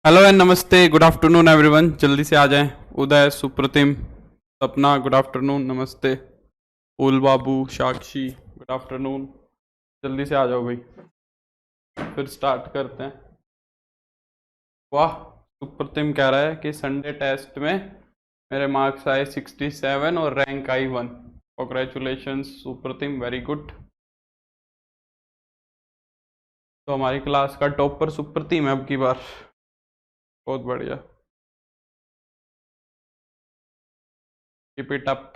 Hello and नमस्ते, good afternoon everyone. जल्दी से आ जाएं। उदय, सुप्रतिम, सपना, गुड आफ्टरनून, नमस्ते। फूल बाबू, साक्षी, गुड आफ्टरनून। जल्दी से आ जाओ भाई, फिर स्टार्ट करते हैं। वाह, सुप्रतिम कह रहा है कि संडे टेस्ट में मेरे मार्क्स आए 67 और रैंक आई 1। Congratulations Supratim, very good. तो हमारी क्लास का टॉपर सुप्रतिम है अब की बार। बहुत बढ़िया, कीप इट अप।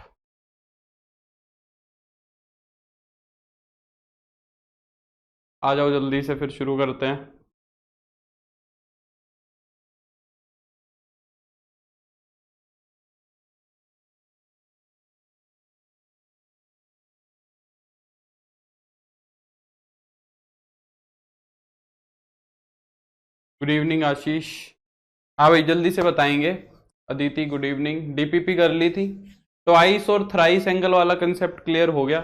आ जाओ जल्दी से, फिर शुरू करते हैं। गुड इवनिंग आशीष। हाँ भाई, जल्दी से बताएंगे। Aditi, good evening. डीपीपी कर ली थी, तो आइस और थ्राइस एंगल वाला कंसेप्ट क्लियर हो गया।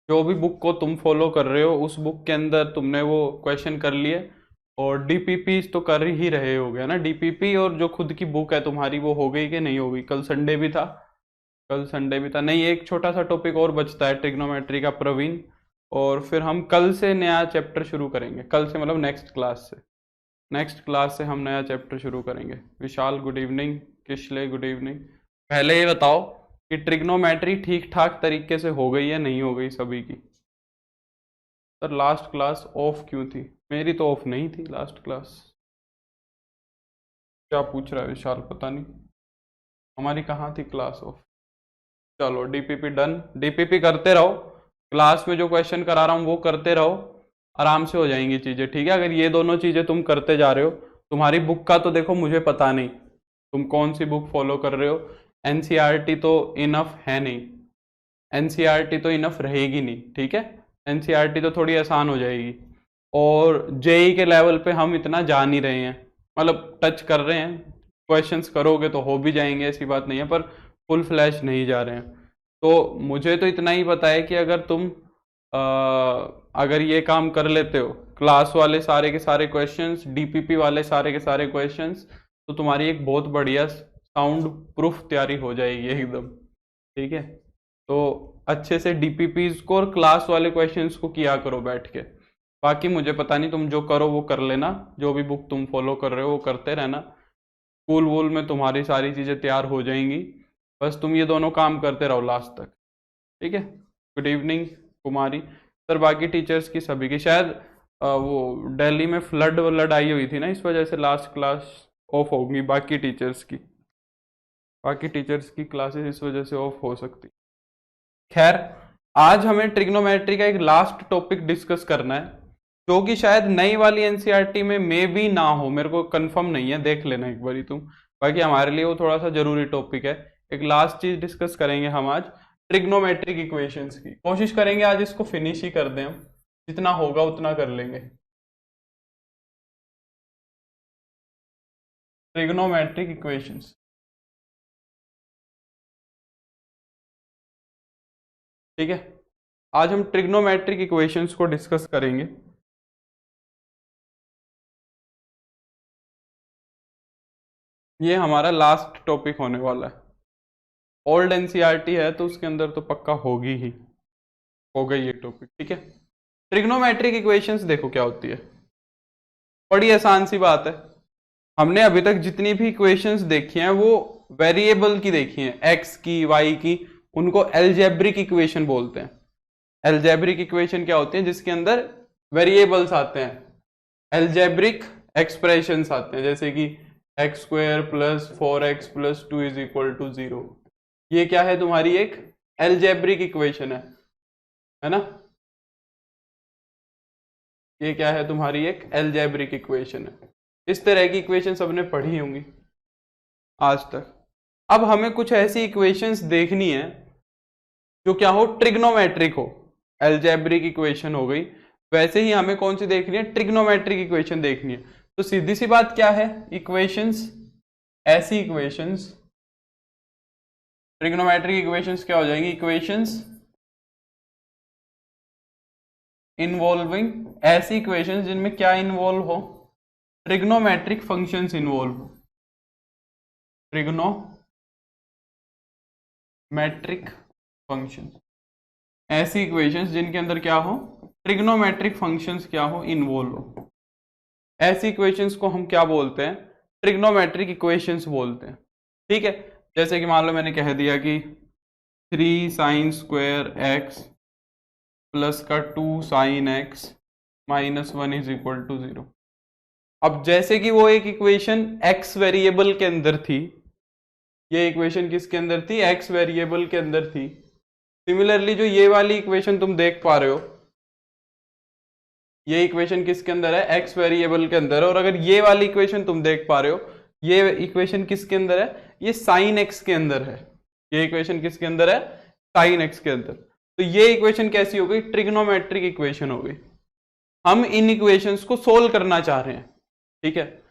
जो भी बुक को तुम फॉलो कर रहे हो उस बुक के अंदर तुमने वो क्वेश्चन कर लिए, और डीपीपी तो कर ही रहे हो गया ना। डीपीपी और जो खुद की बुक है तुम्हारी वो हो गई कि नहीं हो गई? कल संडे भी था। कल संडे भी था नहीं, एक छोटा सा टॉपिक और बचता है ट्रिग्नोमेट्री का, प्रवीण। और फिर हम कल से नया चैप्टर शुरू करेंगे। कल से मतलब नेक्स्ट क्लास से। नेक्स्ट क्लास से हम नया चैप्टर शुरू करेंगे। Vishal, good evening. Kishlay, good evening. पहले ये बताओ कि ट्रिग्नोमेट्री ठीक ठाक तरीके से हो गई या नहीं हो गई सभी की? सर लास्ट क्लास ऑफ क्यों थी? मेरी तो ऑफ नहीं थी लास्ट क्लास। क्या पूछ रहा है विशाल, पता नहीं। हमारी कहाँ थी क्लास ऑफ? चलो डीपीपी डन। डीपीपी करते रहो, क्लास में जो क्वेश्चन करा रहा हूँ वो करते रहो। आराम से हो जाएंगी चीज़ें, ठीक है? अगर ये दोनों चीज़ें तुम करते जा रहे हो, तुम्हारी बुक का तो देखो मुझे पता नहीं तुम कौन सी बुक फॉलो कर रहे हो। एनसीईआरटी तो इनफ है नहीं, एनसीईआरटी तो इनफ रहेगी नहीं, ठीक है? एनसीईआरटी तो थोड़ी आसान हो जाएगी। और जेई के लेवल पे हम इतना जा नहीं रहे हैं, मतलब टच कर रहे हैं। क्वेश्चंस करोगे तो हो भी जाएंगे, ऐसी बात नहीं है, पर फुल फ्लैश नहीं जा रहे हैं। तो मुझे तो इतना ही पता है कि अगर तुम अगर ये काम कर लेते हो, क्लास वाले सारे के सारे क्वेश्चंस, डीपीपी वाले सारे के सारे क्वेश्चंस, तो तुम्हारी एक बहुत बढ़िया साउंड प्रूफ तैयारी हो जाएगी एकदम, ठीक है? तो अच्छे से डीपीपीज को और क्लास वाले क्वेश्चंस को किया करो बैठ के। बाकी मुझे पता नहीं, तुम जो करो वो कर लेना। जो भी बुक तुम फॉलो कर रहे हो वो करते रहना। स्कूल वूल में तुम्हारी सारी चीज़ें तैयार हो जाएंगी। बस तुम ये दोनों काम करते रहो लास्ट तक, ठीक है? गुड इवनिंग कुमारी। सर बाकी टीचर्स की सभी की शायद वो दिल्ली में फ्लड व्लड आई हुई थी ना, इस वजह से लास्ट क्लास ऑफ होगी। बाकी टीचर्स की क्लासेस इस वजह से ऑफ हो सकती। खैर, आज हमें ट्रिग्नोमेट्री का एक लास्ट टॉपिक डिस्कस करना है, जो कि शायद नई वाली एनसीईआरटी में मे भी ना हो, मेरे को कंफर्म नहीं है, देख लेना एक बारी तुम। बाकी हमारे लिए वो थोड़ा सा जरूरी टॉपिक है। एक लास्ट चीज डिस्कस करेंगे हम आज, ट्रिग्नोमेट्रिक इक्वेशंस की। कोशिश करेंगे आज इसको फिनिश ही कर दें हम, जितना होगा उतना कर लेंगे। ट्रिग्नोमेट्रिक इक्वेशंस, ठीक है? आज हम ट्रिग्नोमेट्रिक इक्वेशंस को डिस्कस करेंगे। ये हमारा लास्ट टॉपिक होने वाला है। ओल्ड एनसीईआरटी है तो उसके अंदर तो पक्का होगी ही, हो गई ये टॉपिक, ठीक है? ट्रिग्नोमेट्रिक इक्वेशंस देखो क्या होती है, बड़ी आसान सी बात है। हमने अभी तक जितनी भी इक्वेशंस देखी हैं वो वेरिएबल की देखी हैं, एक्स की, वाई की। उनको एल्जेब्रिक इक्वेशन बोलते हैं। एल्जेब्रिक इक्वेशन क्या होती है? जिसके अंदर वेरिएबल्स आते हैं, एल्जेब्रिक एक्सप्रेशंस आते हैं, जैसे कि x square plus 4x plus 2 is equal to 0। ये क्या है? तुम्हारी एक एल्जेब्रिक इक्वेशन है ना? ये क्या है? तुम्हारी एक एल्जेब्रिक इक्वेशन है। इस तरह की इक्वेशन सबने पढ़ी होंगी आज तक। अब हमें कुछ ऐसी इक्वेशंस देखनी है जो क्या हो? ट्रिग्नोमेट्रिक हो। एल्जेब्रिक इक्वेशन हो गई, वैसे ही हमें कौन सी देखनी है? ट्रिग्नोमेट्रिक इक्वेशन देखनी है। तो सीधी सी बात क्या है? इक्वेशंस, ऐसी इक्वेशंस, ट्रिग्नोमेट्रिक इक्वेशंस क्या हो जाएंगी? इक्वेशंस इन्वॉल्विंग, ऐसी इक्वेशंस जिनमें क्या इन्वॉल्व हो? Trigonometric functions involve, trigonometric functions, ऐसी इक्वेशंस जिनके अंदर क्या हो, ट्रिग्नोमेट्रिक फंक्शंस क्या हो, इन्वॉल्व हो, ऐसी इक्वेशंस को हम क्या बोलते हैं, ट्रिग्नोमेट्रिक इक्वेशंस बोलते हैं। ठीक है, जैसे कि मान लो मैंने कह दिया कि 3 sin स्क्वायर एक्स प्लस का 2 sin x minus 1 is equal to 0। अब जैसे कि वो एक इक्वेशन x वेरिएबल के अंदर थी, ये इक्वेशन किसके अंदर थी, x वेरिएबल के अंदर थी। सिमिलरली जो ये वाली इक्वेशन तुम देख पा रहे हो, ये इक्वेशन किसके अंदर है, x वेरिएबल के अंदर है। और अगर ये वाली इक्वेशन तुम देख पा रहे हो, ये इक्वेशन किसके अंदर है, ये sin x के अंदर है। ये इक्वेशन किसके अंदर है, sin x के अंदर। तो ये इक्वेशन कैसी हो गई, ट्रिग्नोमेट्रिक इक्वेशन हो गई। हम इन इक्वेशंस को सोल्व करना चाह रहे हैं। ठीक है,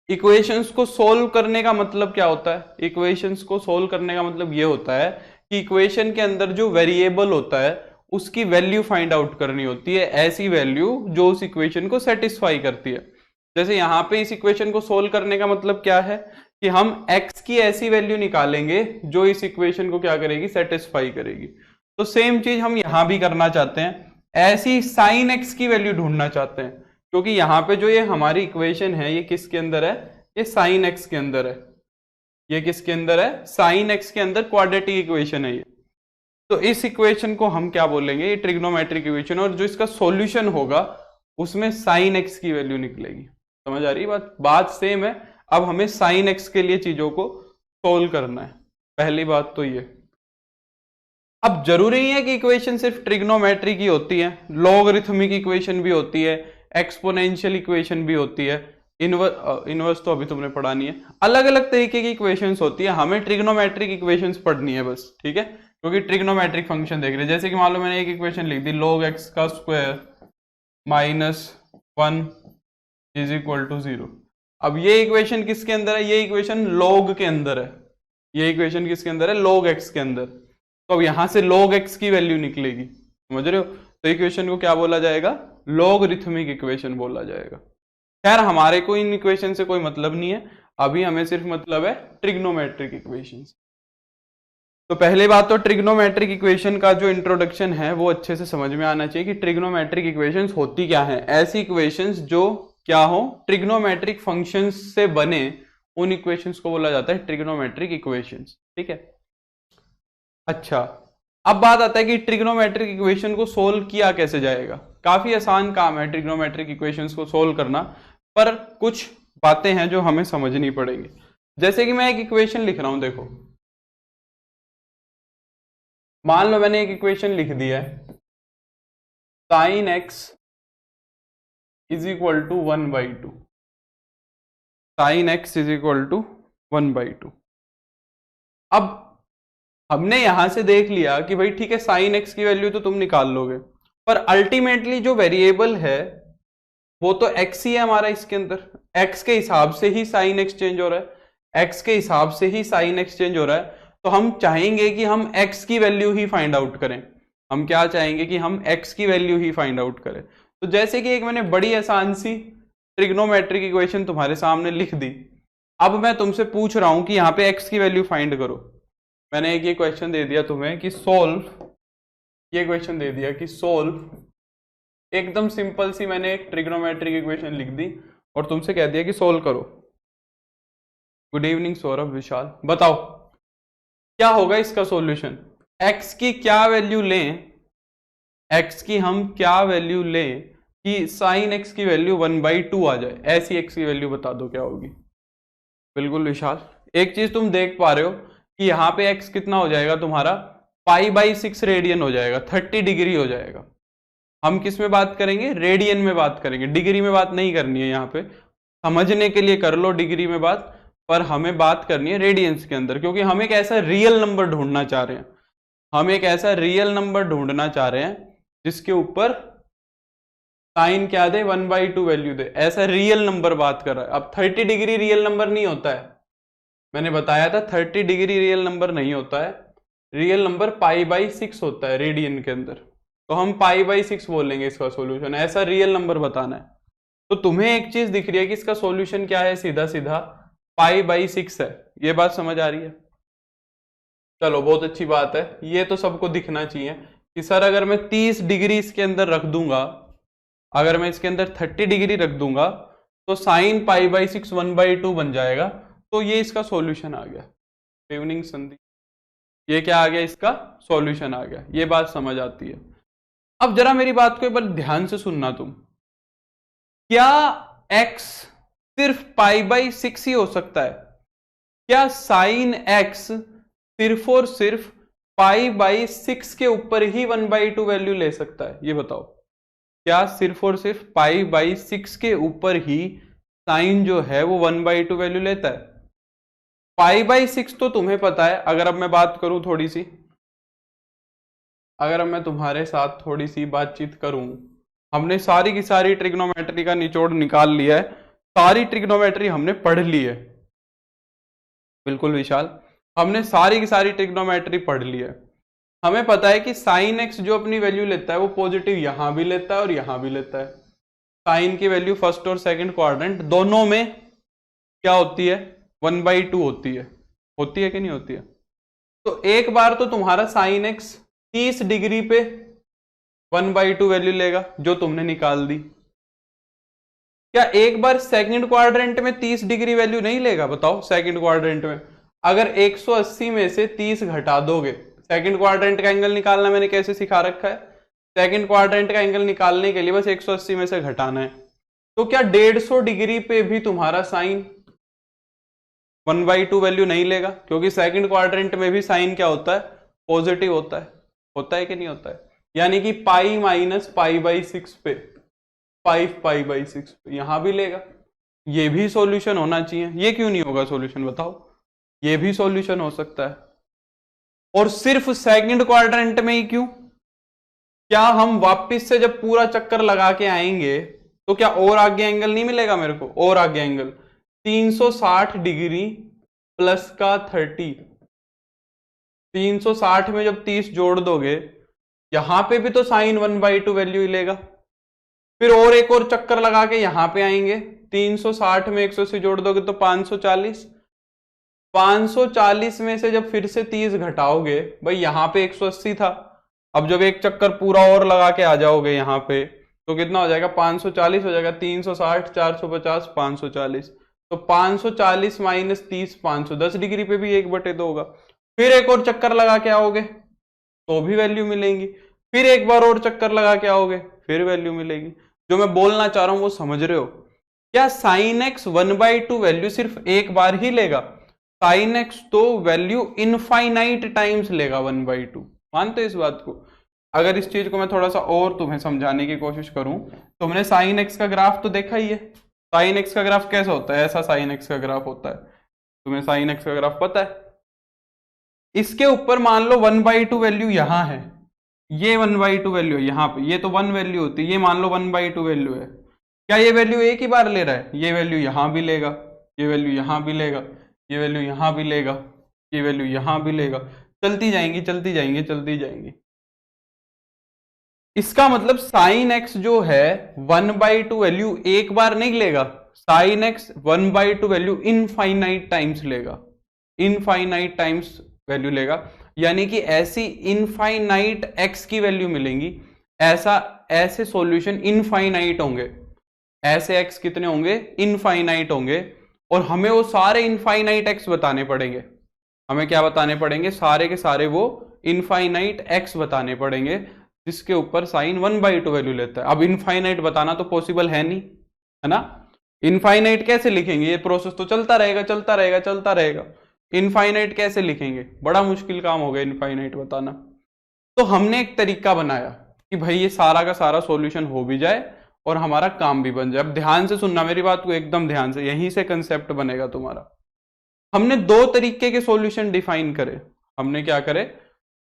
इक्वेशंस को सोल्व करने का मतलब क्या होता है, इक्वेशंस को सोल्व करने का मतलब ये होता है कि इक्वेशन के अंदर जो वेरिएबल होता है उसकी वैल्यू फाइंड आउट करनी होती है, ऐसी वैल्यू जो उस इक्वेशन को सेटिस्फाई करती है। जैसे यहां पे इस इक्वेशन को सोल्व करने का मतलब क्या है कि हम x की ऐसी वैल्यू निकालेंगे जो इस इक्वेशन को क्या करेगी, सेटिस्फाई करेगी। तो सेम चीज हम यहां भी करना चाहते हैं, ऐसी sin x की वैल्यू ढूंढना चाहते हैं, क्योंकि यहाँ पे जो ये हमारी इक्वेशन है ये किसके अंदर है, ये sin x के अंदर है। ये किसके अंदर है, sin x के अंदर क्वाड्रेटिक इक्वेशन है ये। तो इस इक्वेशन को हम क्या बोलेंगे, ये ट्रिग्नोमेट्रिक इक्वेशन, और जो इसका सॉल्यूशन होगा उसमें sin x की वैल्यू निकलेगी। समझ आ रही है बात सेम है। अब हमें sin x के लिए चीजों को सोल्व करना है, पहली बात तो ये। अब जरूरी नहीं है कि इक्वेशन सिर्फ ट्रिग्नोमेट्रिक ही होती है, लॉगरिथमिक इक्वेशन भी होती है, एक्सपोनेंशियल इक्वेशन भी होती है, इनवर्स तो अभी तुमने पढ़ा नहीं है। अलग अलग तरीके की इक्वेशंस होती है, हमें ट्रिग्नोमेट्रिक इक्वेशंस पढ़नी है बस। ठीक है, क्योंकि ट्रिग्नोमेट्रिक फंक्शन देख रहे हैं। जैसे कि मान लो मैंने एक इक्वेशन लिख दी, log x का square minus 1 is equal to 0। अब ये इक्वेशन किसके अंदर है, ये इक्वेशन log के अंदर है। ये इक्वेशन किसके अंदर है, log x के अंदर। तो अब यहां से log x की वैल्यू निकलेगी, समझ रहे हो। तो इक्वेशन को क्या बोला जाएगा, लॉगरिथमिक इक्वेशन बोला जाएगा। खैर हमारे को इन इक्वेशन से कोई मतलब नहीं है, अभी हमें सिर्फ मतलब है ट्रिग्नोमेट्रिक इक्वेशन। तो पहले बात तो ट्रिग्नोमेट्रिक इक्वेशन का जो इंट्रोडक्शन है वो अच्छे से समझ में आना चाहिए कि ट्रिग्नोमेट्रिक इक्वेशंस होती क्या है। ऐसी इक्वेशंस जो क्या हो, ट्रिग्नोमेट्रिक फंक्शंस से बने, उन इक्वेशंस को बोला जाता है ट्रिग्नोमेट्रिक इक्वेशंस। ठीक है, अच्छा अब बात आता है कि ट्रिग्नोमेट्रिक इक्वेशन को सोल्व किया कैसे जाएगा। काफी आसान काम है ट्रिग्नोमेट्रिक इक्वेशंस को सोल्व करना, पर कुछ बातें हैं जो हमें समझनी पड़ेंगी। जैसे कि मैं एक इक्वेशन लिख रहा हूं, देखो मान लो मैंने एक इक्वेशन लिख दिया है, sin x is equal to 1/2, sin x is equal to 1/2। अब हमने यहां से देख लिया कि भाई ठीक है, sin x की वैल्यू तो तुम निकाल लोगे, पर अल्टीमेटली जो वेरिएबल है वो तो x ही है हमारा। इसके अंदर x के हिसाब से ही sin x चेंज हो रहा है, x के हिसाब से ही sin x चेंज हो रहा है। तो हम चाहेंगे कि हम x की वैल्यू ही फाइंड आउट करें। हम क्या चाहेंगे कि हम x की वैल्यू ही फाइंड आउट करें। तो जैसे कि एक मैंने बड़ी आसान सी ट्रिग्नोमेट्रिक इक्वेशन तुम्हारे सामने लिख दी, अब मैं तुमसे पूछ रहा हूं कि यहाँ पे x की वैल्यू फाइंड करो। मैंने एक ये क्वेश्चन दे दिया तुम्हें कि सोल्व, ये क्वेश्चन दे दिया कि सोल्व, एकदम सिंपल सी मैंने एक ट्रिग्नोमेट्रिक इक्वेशन लिख दी और तुमसे कह दिया कि सोल्व करो। गुड इवनिंग सौरभ, विशाल, बताओ क्या होगा इसका सॉल्यूशन। x की क्या वैल्यू लें, x की हम क्या वैल्यू लें कि sin x की वैल्यू 1/2 आ जाए, ऐसी x की वैल्यू बता दो क्या होगी। बिल्कुल विशाल, एक चीज तुम देख पा रहे हो कि यहाँ पे x कितना हो जाएगा तुम्हारा, π/6 रेडियन हो जाएगा, 30 डिग्री हो जाएगा। हम किस में बात करेंगे, रेडियन में बात करेंगे, डिग्री में बात नहीं करनी है। यहाँ पे समझने के लिए कर लो डिग्री में बात, पर हमें बात करनी है रेडियंस के अंदर, क्योंकि हम एक ऐसा रियल नंबर ढूंढना चाह रहे हैं। हम एक ऐसा रियल नंबर ढूंढना चाह रहे हैं जिसके ऊपर साइन क्या दे, 1/2 वैल्यू दे, ऐसा रियल नंबर बात कर रहा है। अब 30 डिग्री रियल नंबर नहीं होता है, मैंने बताया था 30 डिग्री रियल नंबर नहीं होता है, रियल नंबर π/6 होता है रेडियन के अंदर। तो हम π/6 बोलेंगे इसका सॉल्यूशन, ऐसा रियल नंबर बताना है। तो तुम्हें एक चीज दिख रही है कि इसका सॉल्यूशन क्या है, सीधा सीधा π/6 है। ये बात समझ आ रही है? चलो बहुत अच्छी बात है, ये तो सबको दिखना चाहिए कि सर अगर मैं 30 डिग्री इसके अंदर रख दूंगा, अगर मैं इसके अंदर 30 डिग्री रख दूंगा तो साइन π/6 1/2 बन जाएगा। तो ये इसका सॉल्यूशन आ गया, थेवेनिन संधि, ये क्या आ गया, इसका सॉल्यूशन आ गया। ये बात समझ आती है। अब जरा मेरी बात को एक बार ध्यान से सुनना तुम, क्या x सिर्फ π/6 ही हो सकता है? क्या साइन x सिर्फ और सिर्फ π/6 के ऊपर ही 1/2 वैल्यू ले सकता है? ये बताओ, क्या सिर्फ और सिर्फ π/6 के ऊपर ही साइन जो है वो 1/2 वैल्यू लेता है? π/6 तो तुम्हें पता है। अगर अब मैं बात करूं थोड़ी सी, अगर अब मैं तुम्हारे साथ थोड़ी सी बातचीत करूं, हमने सारी की सारी ट्रिग्नोमेट्री का निचोड़ निकाल लिया है, सारी ट्रिग्नोमेट्री हमने पढ़ ली है। बिल्कुल विशाल, हमने सारी की सारी ट्रिग्नोमेट्री पढ़ ली है। हमें पता है कि साइन एक्स जो अपनी वैल्यू लेता है वो पॉजिटिव यहां भी लेता है और यहां भी लेता है। साइन की वैल्यू फर्स्ट और सेकंड क्वाड्रेंट दोनों में क्या होती है, 1/2 होती है। होती है कि नहीं होती है? तो एक बार तो तुम्हारा साइन एक्स 30 डिग्री पे 1/2 वैल्यू लेगा जो तुमने निकाल दी। क्या एक बार सेकंड क्वाड्रेंट में 30 डिग्री वैल्यू नहीं लेगा? बताओ, सेकंड क्वाड्रेंट में अगर 180 में से 30 घटा दोगे, सेकंड क्वाड्रेंट का एंगल निकालना मैंने कैसे सिखा रखा है, सेकंड क्वाड्रेंट का एंगल निकालने के लिए बस 180 में से घटाना है। तो क्या 150 डिग्री पे भी तुम्हारा साइन 1/2 वैल्यू नहीं लेगा? क्योंकि सेकंड क्वाड्रेंट में भी साइन क्या होता है, पॉजिटिव होता है। होता है कि नहीं होता है? यानी कि π-π/6 पे 5π/6 पे यहां भी लेगा। ये भी सॉल्यूशन होना चाहिए। ये क्यों नहीं होगा सॉल्यूशन, बताओ? ये भी सॉल्यूशन हो सकता है। और सिर्फ सेकंड क्वाड्रेंट में ही क्यों? क्या हम वापस से जब पूरा चक्कर लगा के आएंगे तो क्या और आगे एंगल नहीं मिलेगा मेरे को? और आगे एंगल 360 डिग्री प्लस का 30, 360 में जब 30 जोड़ दोगे यहां पे भी तो साइन 1/2 वैल्यू ही लेगा। फिर और एक और चक्कर लगा के यहां पे आएंगे, 360 में 180 जोड़ दोगे तो 540, 540 में से जब फिर से 30 घटाओगे, भाई यहां पे 180 था, अब जब एक चक्कर पूरा और लगा के आ जाओगे यहां पे तो कितना हो जाएगा, 540 हो जाएगा। 360 450 540, तो 540 माइनस 30 510 डिग्री पे भी 1/2 होगा। फिर एक और चक्कर लगा के आओगे तो भी वैल्यू मिलेंगी, फिर एक बार और चक्कर लगा के आओगे फिर वैल्यू मिलेगी। जो मैं बोलना चाह रहा हूं वो समझ रहे हो? क्या साइन एक्स 1/2 वैल्यू सिर्फ एक बार ही लेगा? साइन एक्स तो वैल्यू इनफाइनाइट टाइम्स लेगा 1/2। मानते इस बात को? अगर इस चीज को मैं थोड़ा सा और तुम्हें समझाने की कोशिश करूं, तुमने साइन एक्स का ग्राफ तो देखा ही है। साइन एक्स का ग्राफ कैसा होता है? ऐसा साइन एक्स का ग्राफ होता है। तुम्हें साइन एक्स का ग्राफ पता है? इसके ऊपर मान लो 1/2 वैल्यू यहां है, ये 1/2 वैल्यू है यहां पे, ये तो 1 वैल्यू होती है, ये मान लो 1/2 वैल्यू है। क्या ये वैल्यू एक ही बार ले रहा है? ये वैल्यू यहां भी लेगा, ये वैल्यू यहां भी लेगा, ये वैल्यू यहां भी लेगा, ये वैल्यू यहां भी लेगा, चलती जाएंगी चलती जाएंगी चलती जाएंगी। इसका मतलब साइन एक्स जो है 1/2 वैल्यू एक बार नहीं लेगा, sine x 1/2 value infinite times लेगा, इनफाइनाइट टाइम्स वैल्यू लेगा। यानी कि ऐसी इनफाइनाइट एक्स की वैल्यू मिलेंगी, ऐसे सॉल्यूशन इनफाइनाइट होंगे, ऐसे एक्स कितने होंगे, इनफाइनाइट होंगे। और हमें वो सारे इनफाइनाइट एक्स बताने पड़ेंगे। हमें क्या बताने पड़ेंगे? सारे के सारे वो इनफाइनाइट एक्स बताने पड़ेंगे जिसके ऊपर साइन 1/2 वैल्यू लेता है। अब इनफाइनाइट बताना तो पॉसिबल है नहीं, है ना? इनफाइनाइट कैसे लिखेंगे? ये प्रोसेस तो चलता रहेगा चलता रहेगा चलता रहेगा। इनफाइनाइट कैसे लिखेंगे? बड़ा मुश्किल काम हो गया इनफाइनाइट बताना। तो हमने एक तरीका बनाया कि भाई ये सारा का सारा सॉल्यूशन हो भी जाए और हमारा काम भी बन जाए। अब ध्यान से सुनना मेरी बात को, एकदम ध्यान से, यहीं से कंसेप्ट बनेगा तुम्हारा। हमने दो तरीके के सॉल्यूशन डिफाइन करे। हमने क्या करे?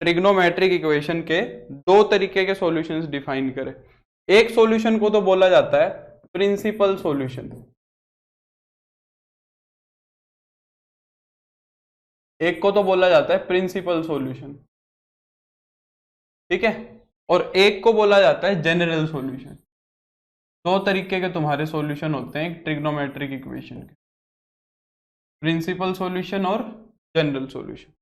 ट्रिग्नोमेट्रिक इक्वेशन के दो तरीके के सॉल्यूशंस डिफाइन करे। एक सॉल्यूशन को तो बोला जाता है प्रिंसिपल सॉल्यूशन, एक को तो बोला जाता है प्रिंसिपल सॉल्यूशन, ठीक है? और एक को बोला जाता है जनरल सॉल्यूशन। दो तरीके के तुम्हारे सॉल्यूशन होते हैं एक ट्रिग्नोमेट्रिक इक्वेशन के, प्रिंसिपल सॉल्यूशन और जनरल सॉल्यूशन।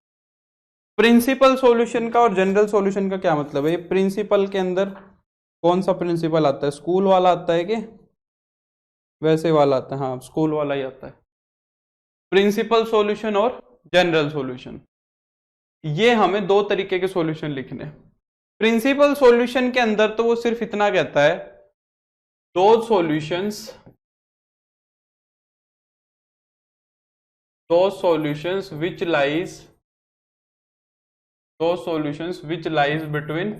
प्रिंसिपल सॉल्यूशन का और जनरल सॉल्यूशन का क्या मतलब है? प्रिंसिपल के अंदर कौन सा प्रिंसिपल आता है? स्कूल वाला आता है कि वैसे वाला आता है? हाँ, स्कूल वाला ही आता है। प्रिंसिपल सॉल्यूशन और जनरल सॉल्यूशन, ये हमें दो तरीके के सॉल्यूशन लिखने। प्रिंसिपल सॉल्यूशन के अंदर तो वो सिर्फ इतना कहता है, दो solutions which lies those solutions which lies between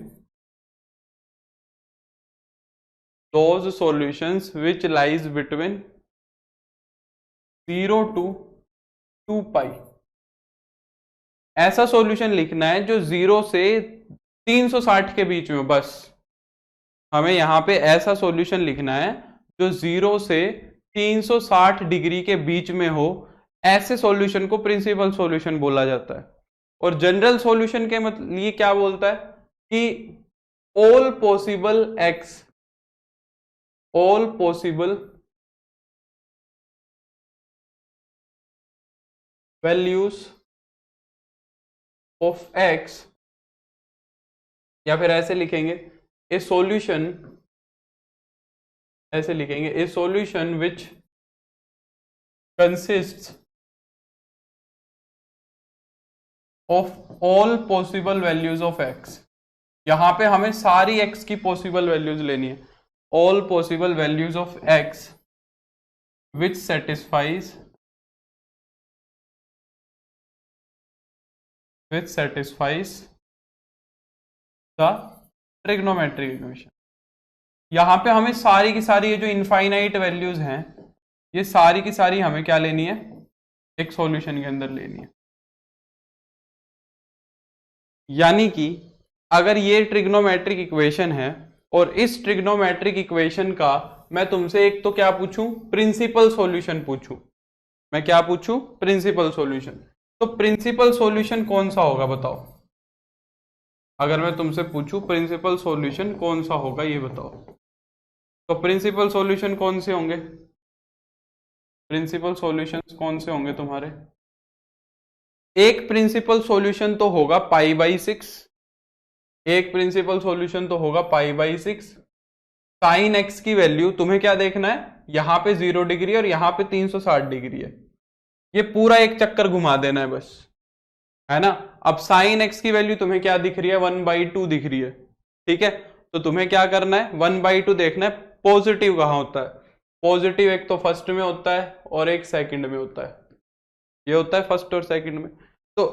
those solutions which lies between 0 to 2 पाई। ऐसा सॉल्यूशन लिखना है जो 0 से 360 के बीच में, बस हमें यहां पे ऐसा सॉल्यूशन लिखना है जो 0 से 360 डिग्री के बीच में हो। ऐसे सॉल्यूशन को प्रिंसिपल सॉल्यूशन बोला जाता है। और जनरल सॉल्यूशन के मतलब ये क्या बोलता है कि all possible values of x, या फिर ऐसे लिखेंगे ए सॉल्यूशन, ऐसे लिखेंगे ए solution which consists of all possible values of x। यहां पे हमें सारी x की पॉसिबल वैल्यूज लेनी है, all possible values of x which satisfies the trigonometric equation. यहां पे हमें सारी की सारी ये जो इनफाइनाइट वैल्यूज हैं, ये सारी की सारी हमें क्या लेनी है? एक सॉल्यूशन के अंदर लेनी है। यानी कि अगर ये ट्रिग्नोमेट्रिक इक्वेशन है और इस ट्रिग्नोमेट्रिक इक्वेशन का मैं तुमसे एक तो क्या पूछूं? प्रिंसिपल सॉल्यूशन पूछूं। मैं क्या पूछूं? Principal solution. तो प्रिंसिपल सॉल्यूशन कौन सा होगा बताओ? अगर मैं तुमसे पूछूं प्रिंसिपल सॉल्यूशन कौन सा होगा, ये बताओ। तो प्रिंसिपल सॉल्यूशन कौन से होंगे? प्रिंसिपल सॉल्यूशंस कौन से होंगे तुम्हारे? एक प्रिंसिपल सॉल्यूशन तो होगा पाई बाई 6, एक प्रिंसिपल सॉल्यूशन तो होगा पाई बाई 6। साइन एक्स की वैल्यू तुम्हें क्या देखना है? यहां पे 0 डिग्री और यहां पे 360 डिग्री है, ये पूरा एक चक्कर घुमा देना है बस, है ना। अब साइन एक्स की वैल्यू तुम्हें क्या दिख रही है? 1/2 दिख रही है, ठीक है। तो तुम्हें क्या करना है? 1/2 देखना है पॉजिटिव कहां होता है। पॉजिटिव एक तो फर्स्ट में होता है और एक सेकंड में होता है, ये होता है फर्स्ट और सेकंड में। तो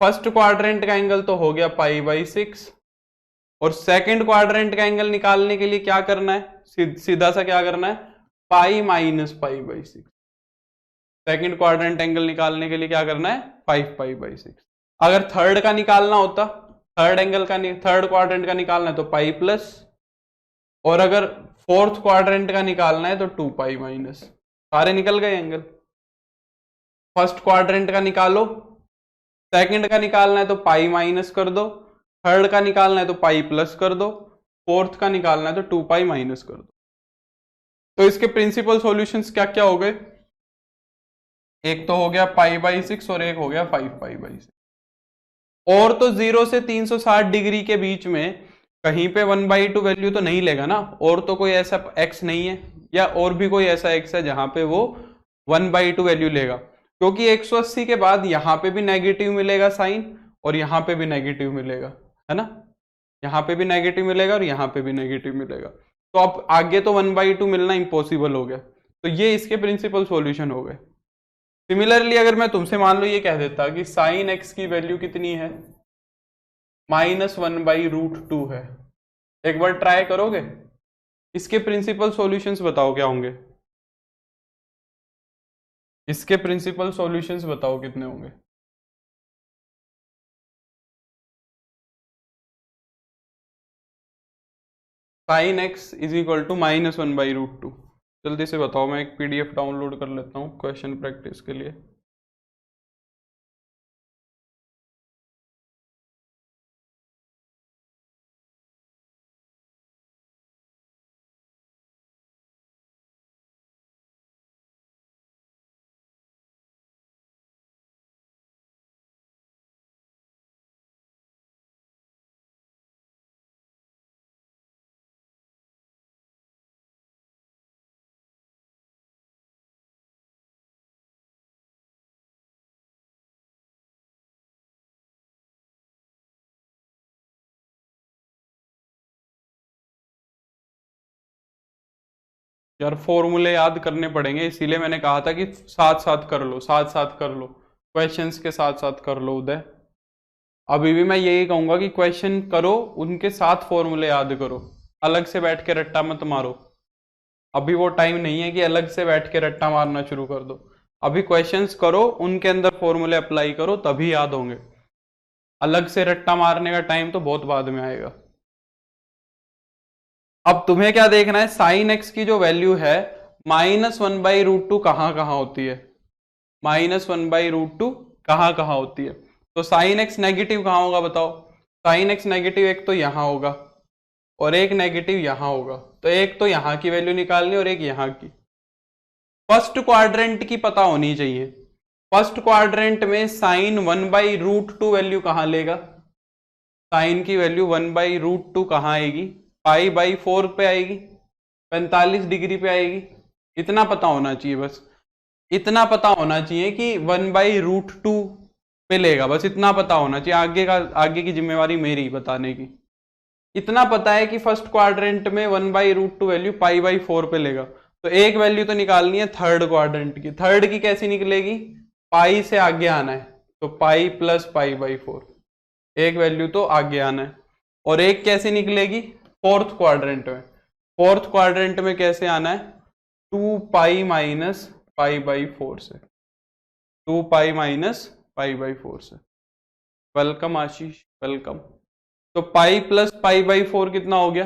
फर्स्ट क्वाड्रेंट का एंगल तो हो गया पाई बाई 6, और सेकंड क्वाड्रेंट का एंगल निकालने के लिए क्या करना है? सीधा सा क्या करना है? Pi minus pi by 6। Second quadrant angle निकालने के लिए क्या करना है? 5 पाई बाई 6। अगर थर्ड का निकालना होता, थर्ड एंगल का, थर्ड क्वाड्रेंट का निकालना है तो पाई प्लस, और अगर फोर्थ क्वाड्रेंट का निकालना है तो 2 पाई माइनस। सारे निकल गए एंगल। फर्स्ट क्वाड्रेंट का निकालो, सेकंड का निकालना है तो पाई माइनस कर दो, थर्ड का निकालना है तो पाई प्लस कर दो, फोर्थ का निकालना है तो 2 पाई माइनस कर दो। तो इसके प्रिंसिपल सॉल्यूशंस क्या क्या हो गए? एक तो हो गया पाई बाई 6 और एक हो गया 5 पाई बाई 6। और तो 0 से 360 डिग्री के बीच में कहीं पे 1/2 वैल्यू तो नहीं लेगा ना, और तो कोई ऐसा x नहीं है, या और भी कोई ऐसा x है जहां पे वो 1/2 वैल्यू लेगा, क्योंकि 180 के बाद यहां पे भी नेगेटिव मिलेगा साइन, और यहां पे भी नेगेटिव मिलेगा, है ना। यहां पे भी नेगेटिव मिलेगा और यहां पे भी नेगेटिव मिलेगा, तो अब आगे तो 1/2 मिलना इम्पॉसिबल हो गया। तो ये इसके प्रिंसिपल सॉल्यूशन हो गए। सिमिलरली अगर मैं तुमसे मान लो ये कह देता कि साइन एक्स की वैल्यू कितनी है? -1/√2 है, एक बार ट्राई करोगे? इसके प्रिंसिपल सॉल्यूशंस बताओ क्या होंगे? इसके प्रिंसिपल सॉल्यूशंस बताओ कितने होंगे? Sine x is equal to -1/√2। जल्दी से बताओ, मैं एक PDF डाउनलोड कर लेता हूँ क्वेश्चन प्रैक्टिस के लिए। यार फॉर्मूले याद करने पड़ेंगे, इसीलिए मैंने कहा था कि साथ साथ कर लो, साथ साथ कर लो, क्वेश्चंस के साथ साथ कर लो उदय। अभी भी मैं यही कहूंगा कि क्वेश्चन करो, उनके साथ फॉर्मूले याद करो, अलग से बैठ के रट्टा मत मारो। अभी वो टाइम नहीं है कि अलग से बैठ के रट्टा मारना शुरू कर दो। अभी क्वेश्चंस करो, उनके अंदर फॉर्मूले अप्लाई करो, तभी याद होंगे। अलग से रट्टा मारने का टाइम तो बहुत बाद में आएगा। अब तुम्हें क्या देखना है, साइन एक्स की जो वैल्यू है -1/√2 कहां कहां होती है, -1/√2 कहां कहां होती है। तो साइन एक्स नेगेटिव कहां होगा बताओ। साइन एक्स नेगेटिव एक तो यहां होगा और एक नेगेटिव यहां होगा, तो एक तो यहां की वैल्यू निकालनी और एक यहां की। फर्स्ट क्वाड्रेंट की पता होनी चाहिए। फर्स्ट क्वाड्रेंट में साइन 1/√2 वैल्यू कहां लेगा, साइन की वैल्यू 1/√2 कहां आएगी, π/4 पे आएगी, 45 डिग्री पे आएगी। इतना पता होना चाहिए, बस इतना पता होना चाहिए कि 1/√2 पे लेगा, बस इतना पता होना चाहिए। आगे की जिम्मेवारी मेरी बताने की। इतना पता है कि फर्स्ट क्वाड्रेंट में 1/√2 वैल्यू π/4 पे लेगा, तो एक वैल्यू तो निकालनी है थर्ड क्वाड्रेंट की। थर्ड की कैसी निकलेगी, पाई से आगे आना है, तो पाई प्लस π/4, एक वैल्यू तो आगे आना है। और एक कैसे निकलेगी, फोर्थ क्वाड्रेंट में। फोर्थ क्वाड्रेंट में कैसे आना है, 2π माइनस π/4 से, 2π माइनस π/4 से। वेलकम आशीष, वेलकम। तो पाई प्लस π/4 कितना हो गया,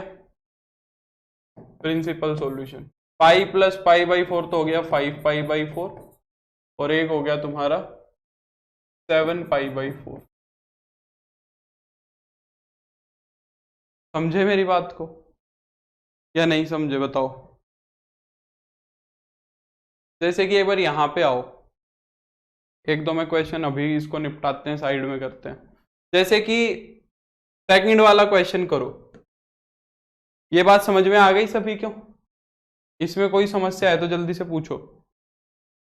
प्रिंसिपल सॉल्यूशन। पाई प्लस π/4 तो हो गया 5π/4 और एक हो गया तुम्हारा 7π/4। समझे मेरी बात को या नहीं समझे बताओ। जैसे कि एक बार यहां पे आओ, एक दो में क्वेश्चन अभी इसको निपटाते हैं, साइड में करते हैं। जैसे कि सेकंड वाला क्वेश्चन करो, ये बात समझ में आ गई सभी क्यों, इसमें कोई समस्या है तो जल्दी से पूछो।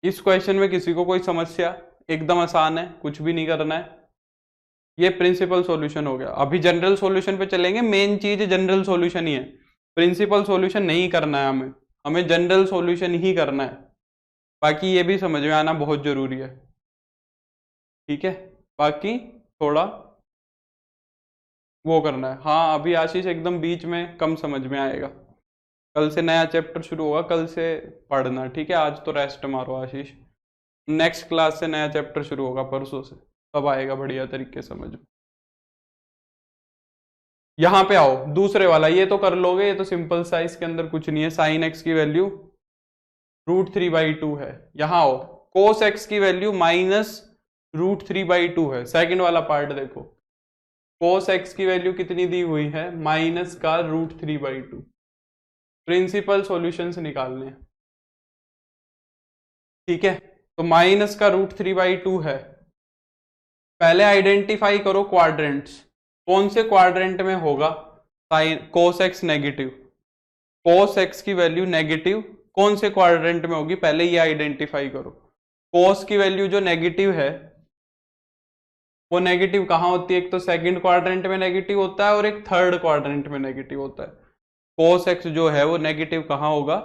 इस क्वेश्चन में किसी को कोई समस्या, एकदम आसान है, कुछ भी नहीं करना है। ये प्रिंसिपल सॉल्यूशन हो गया। अभी जनरल सॉल्यूशन पे चलेंगे, मेन चीज जनरल सॉल्यूशन ही है, प्रिंसिपल सॉल्यूशन नहीं करना है हमें, हमें जनरल सॉल्यूशन ही करना है। बाकी ये भी समझ में आना बहुत जरूरी है, ठीक है। बाकी थोड़ा वो करना है। हाँ अभी आशीष एकदम बीच में कम समझ में आएगा, कल से नया चैप्टर शुरू होगा, कल से पढ़ना, ठीक है। आज तो रेस्ट मारो आशीष, नेक्स्ट क्लास से नया चैप्टर शुरू होगा, परसों से, तब आएगा बढ़िया तरीके समझ में। यहां पे आओ, दूसरे वाला ये तो कर लोगे, ये तो सिंपल सा, इसके अंदर कुछ नहीं है। साइन एक्स की वैल्यू √3/2 है। यहां आओ, कोस एक्स की वैल्यू -√3/2 है। सेकंड वाला पार्ट देखो, कोस एक्स की वैल्यू कितनी दी हुई है, माइनस का √3/2। प्रिंसिपल सॉल्यूशंस निकालने हैं, ठीक है। तो माइनस का √3/2 है। पहले आइडेंटिफाई करो क्वाड्रेंट्स, कौन से क्वाड्रेंट में होगा sine cos x negative, cos x की वैल्यू नेगेटिव कौन से क्वाड्रेंट में होगी, पहले ये आइडेंटिफाई करो। कोस की वैल्यू जो नेगेटिव है वो नेगेटिव कहां होती है, एक तो सेकंड क्वाड्रेंट में नेगेटिव होता है और एक थर्ड क्वाड्रेंट में नेगेटिव होता है। कोस एक्स जो है वो नेगेटिव कहां होगा,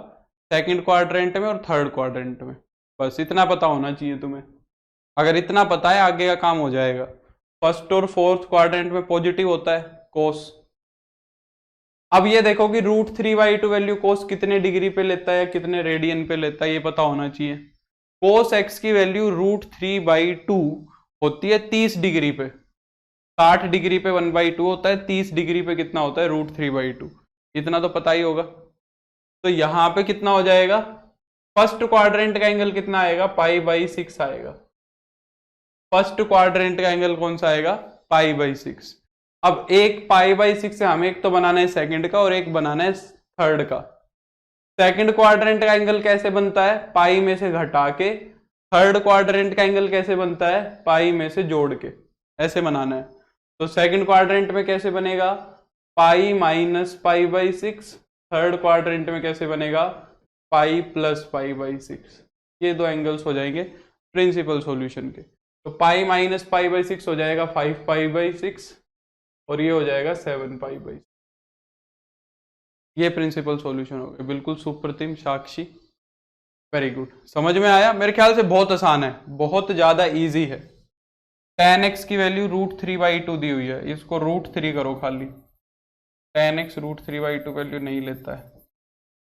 सेकंड क्वाड्रेंट में और थर्ड क्वाड्रेंट में। बस इतना पता होना चाहिए तुम्हें, अगर इतना पता है आगे का काम हो जाएगा। फर्स्ट और फोर्थ क्वाड्रेंट में पॉजिटिव होता है कोस। अब ये देखो कि √3/2 वैल्यू कोस कितने डिग्री पे लेता है, कितने रेडियन पे लेता है, ये पता होना चाहिए। कोस एक्स की वैल्यू √3/2 होती है 30 डिग्री पे, 60 डिग्री पे 1/2 होता है, 30 डिग्री पे कितना होता है √3/2, इतना तो पता ही होगा। तो यहां पे कितना हो जाएगा, फर्स्ट क्वाड्रेंट का एंगल कितना आएगा, π/6 आएगा। फर्स्ट क्वाड्रेंट का एंगल कौन सा आएगा, π/6। अब एक π/6 से हमें एक तो बनाना है सेकंड का और एक बनाना है थर्ड का। सेकंड क्वाड्रेंट का एंगल कैसे बनता है, पाई में से घटा के। थर्ड क्वाड्रेंट का एंगल कैसे बनता है, पाई में से जोड़ के, ऐसे बनाना है। तो सेकंड क्वाड्रेंट में कैसे बनेगा, पाई माइनस π/6। थर्ड क्वाड्रेंट में कैसे बनेगा, पाई प्लस π/6। ये दो एंगल्स हो जाएंगे प्रिंसिपल सॉल्यूशन के। तो पाई माइनस π/6 हो जाएगा 5π/6 और ये हो जाएगा 7π/6। ये प्रिंसिपल सॉल्यूशन हो गया। बिल्कुल सुप्रतिम, साक्षी, वेरी गुड। समझ में आया? मेरे ख्याल से बहुत आसान है, बहुत ज्यादा इजी है। tan x की वैल्यू √3/2 दी हुई है, इसको √3 करो खाली। tan x √3/2 वैल्यू नहीं लेता है।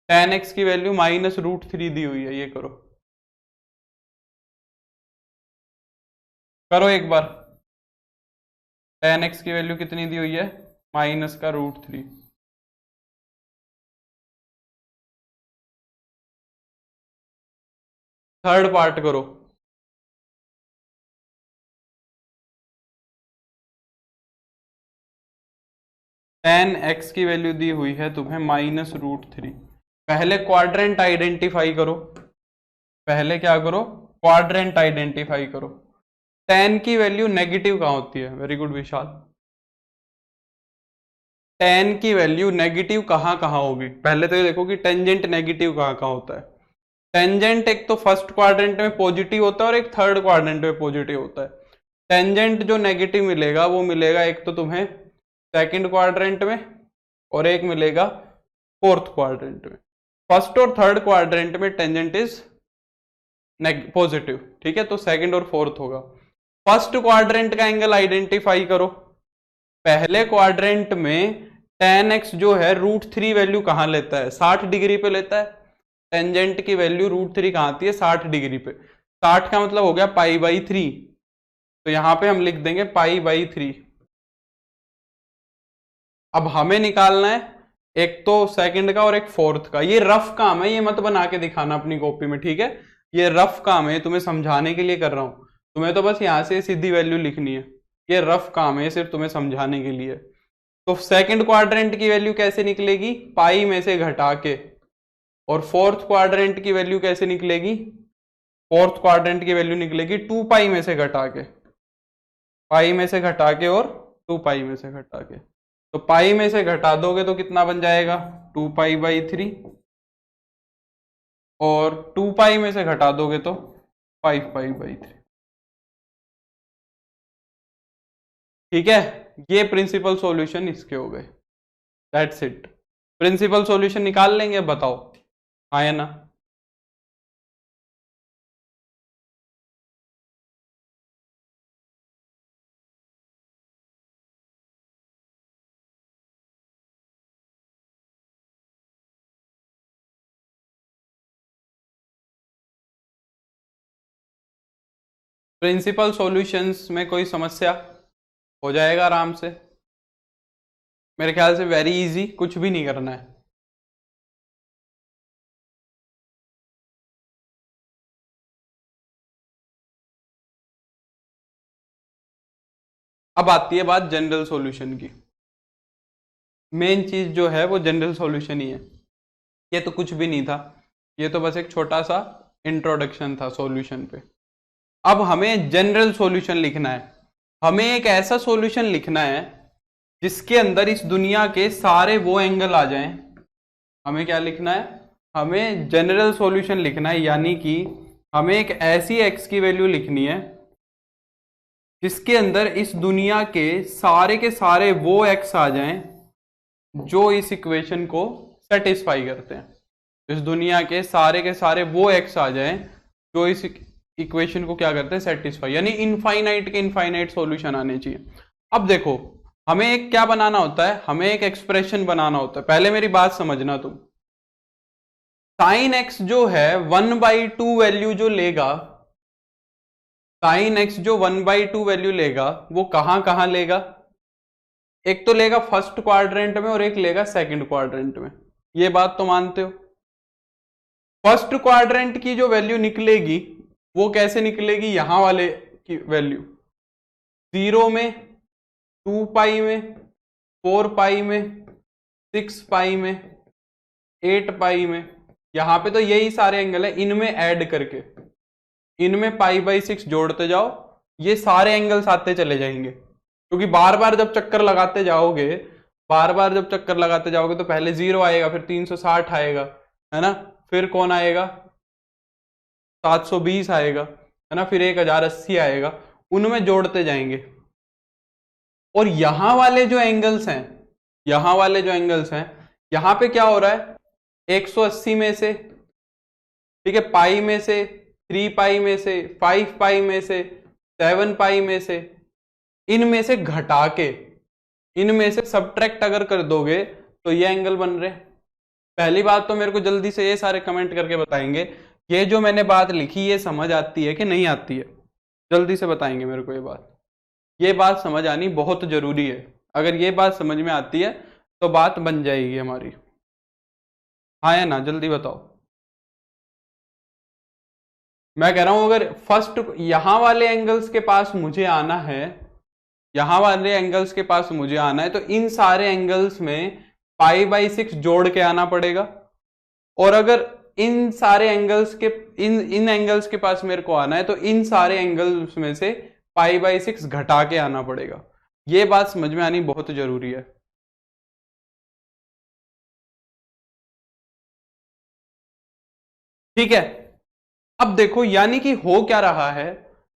tan x की वैल्यू -√3 दी हुई है, ये करो। करो एक बार। tan x की वैल्यू कितनी दी हुई है? -√3। थर्ड पार्ट करो। tan x की वैल्यू दी हुई है तुम्हें -√3। पहले क्वाड्रेंट आइडेंटिफाई करो। पहले क्या करो? क्वाड्रेंट आइडेंटिफाई करो। tan की वैल्यू नेगेटिव कहां होती है? वेरी गुड विशाल। tan की वैल्यू नेगेटिव कहां कहां होगी? पहले तो ये देखो कि टेंजेंट नेगेटिव कहां कहां होता है। टेंजेंट एक तो फर्स्ट क्वाड्रेंट में पॉजिटिव होता है और एक थर्ड क्वाड्रेंट में पॉजिटिव होता है। टेंजेंट जो नेगेटिव मिलेगा वो मिलेगा एक तो तुम्हें सेकंड क्वाड्रेंट में और एक मिलेगा फोर्थ क्वाड्रेंट में। फर्स्ट और थर्ड क्वाड्रेंट में टेंजेंट इज पॉजिटिव, ठीक है, तो सेकंड और फोर्थ होगा। फर्स्ट क्वाड्रेंट का एंगल आइडेंटिफाई करो। पहले क्वाड्रेंट में tan x जो है √3 वैल्यू कहां लेता है? 60 डिग्री पे लेता है। टेंजेंट की वैल्यू √3 कहां आती है? 60 डिग्री पे। 60 का मतलब हो गया π/3, तो यहां पे हम लिख देंगे π/3। अब हमें निकालना है एक तो सेकंड का और एक फोर्थ का। ये रफ काम है, ये मत बना के दिखाना अपनी कॉपी में, ठीक है? ये रफ काम है, तुम्हें समझाने के लिए कर रहा हूं। तुम्हें तो बस यहां से सीधी वैल्यू लिखनी है। ये रफ काम है, सिर्फ तुम्हें समझाने के लिए। तो सेकंड क्वाड्रेंट की वैल्यू कैसे निकलेगी? पाई में से घटा के। और फोर्थ क्वाड्रेंट की वैल्यू कैसे निकलेगी? फोर्थ क्वाड्रेंट की वैल्यू निकलेगी 2π में से घटा के। पाई में से घटा के और 2π में से घटा के। तो पाई में से घटा दोगे तो कितना बन जाएगा? 2π/3। और 2π में से घटा दोगे तो 5π/3। ठीक है, ये प्रिंसिपल सॉल्यूशन इसके हो गए। That's it. प्रिंसिपल सॉल्यूशन निकाल लेंगे, बताओ हाँ या ना? प्रिंसिपल सॉल्यूशंस में कोई समस्या? हो जाएगा आराम से, मेरे ख्याल से वेरी इजी, कुछ भी नहीं करना है। अब आती है बात जनरल सॉल्यूशन की। मेन चीज जो है वो जनरल सॉल्यूशन ही है। ये तो कुछ भी नहीं था, ये तो बस एक छोटा सा इंट्रोडक्शन था सॉल्यूशन पे। अब हमें जनरल सॉल्यूशन लिखना है। हमें एक ऐसा सॉल्यूशन लिखना है जिसके अंदर इस दुनिया के सारे वो एंगल आ जाएं। हमें क्या लिखना है? हमें जनरल सॉल्यूशन लिखना है, यानी कि हमें एक ऐसी एक्स की वैल्यू लिखनी है जिसके अंदर इस दुनिया के सारे वो एक्स आ जाएं जो इस इक्वेशन को सेटिस्फाई करते हैं। इस दुनिया के सारे वो एक्स आ जाएं जो इस इक्वेशन को क्या करते हैं? सेटिस्फाई, यानी इनफाइनाइट के इनफाइनाइट सॉल्यूशन आने चाहिए। अब देखो, हमें एक क्या बनाना होता है? हमें एक एक्सप्रेशन बनाना होता है। पहले मेरी बात समझना तुम। साइन एक्स जो है 1/2 वैल्यू जो लेगा, साइन एक्स जो 1/2 वैल्यू लेगा वो कहां कहां लेगा? एक तो लेगा फर्स्ट क्वाड्रेंट में और एक लेगा सेकंड क्वाड्रेंट में। ये बात तो मानते हो? फर्स्ट क्वाड्रेंट की जो वैल्यू निकलेगी वो कैसे निकलेगी? यहां वाले की वैल्यू 0 में, 2π में, 4π में, 6π में, 8π में। यहां पे तो यही सारे एंगल है, इनमें ऐड करके इनमें π/6 जोड़ते जाओ, ये सारे एंगल्स आते चले जाएंगे। क्योंकि बार बार जब चक्कर लगाते जाओगे, तो पहले 0 आएगा, फिर 360 आएगा, है ना, फिर कौन आएगा? 720 आएगा, है ना, फिर 1080 आएगा, उनमें जोड़ते जाएंगे। और यहां वाले जो एंगल्स हैं यहां पे क्या हो रहा है, 180 में से, ठीक है, पाई में से, 3 पाई में से, 5 पाई में से, 7 पाई में से, इनमें से घटा के, इनमें से सब्ट्रैक्ट अगर कर दोगे तो ये एंगल बन रहे। पहली बात तो मेरे को जल्दी से ये सारे कमेंट करके बताएंगे, ये जो मैंने बात लिखी ये समझ आती है कि नहीं आती है, जल्दी से बताएंगे मेरे को ये बात समझ आनी बहुत जरूरी है। अगर ये बात समझ में आती है तो बात बन जाएगी हमारी, हाँ या ना, जल्दी बताओ। मैं कह रहा हूं अगर फर्स्ट यहां वाले एंगल्स के पास मुझे आना है, यहां वाले एंगल्स के पास मुझे आना है, तो इन सारे एंगल्स में π/6 जोड़ के आना पड़ेगा। और अगर इन सारे एंगल्स के इन एंगल्स के पास मेरे को आना है तो इन सारे एंगल्स में से π/6 घटा के आना पड़ेगा। ये बात समझ में आनी बहुत जरूरी है। ठीक है, अब देखो यानी कि हो क्या रहा है,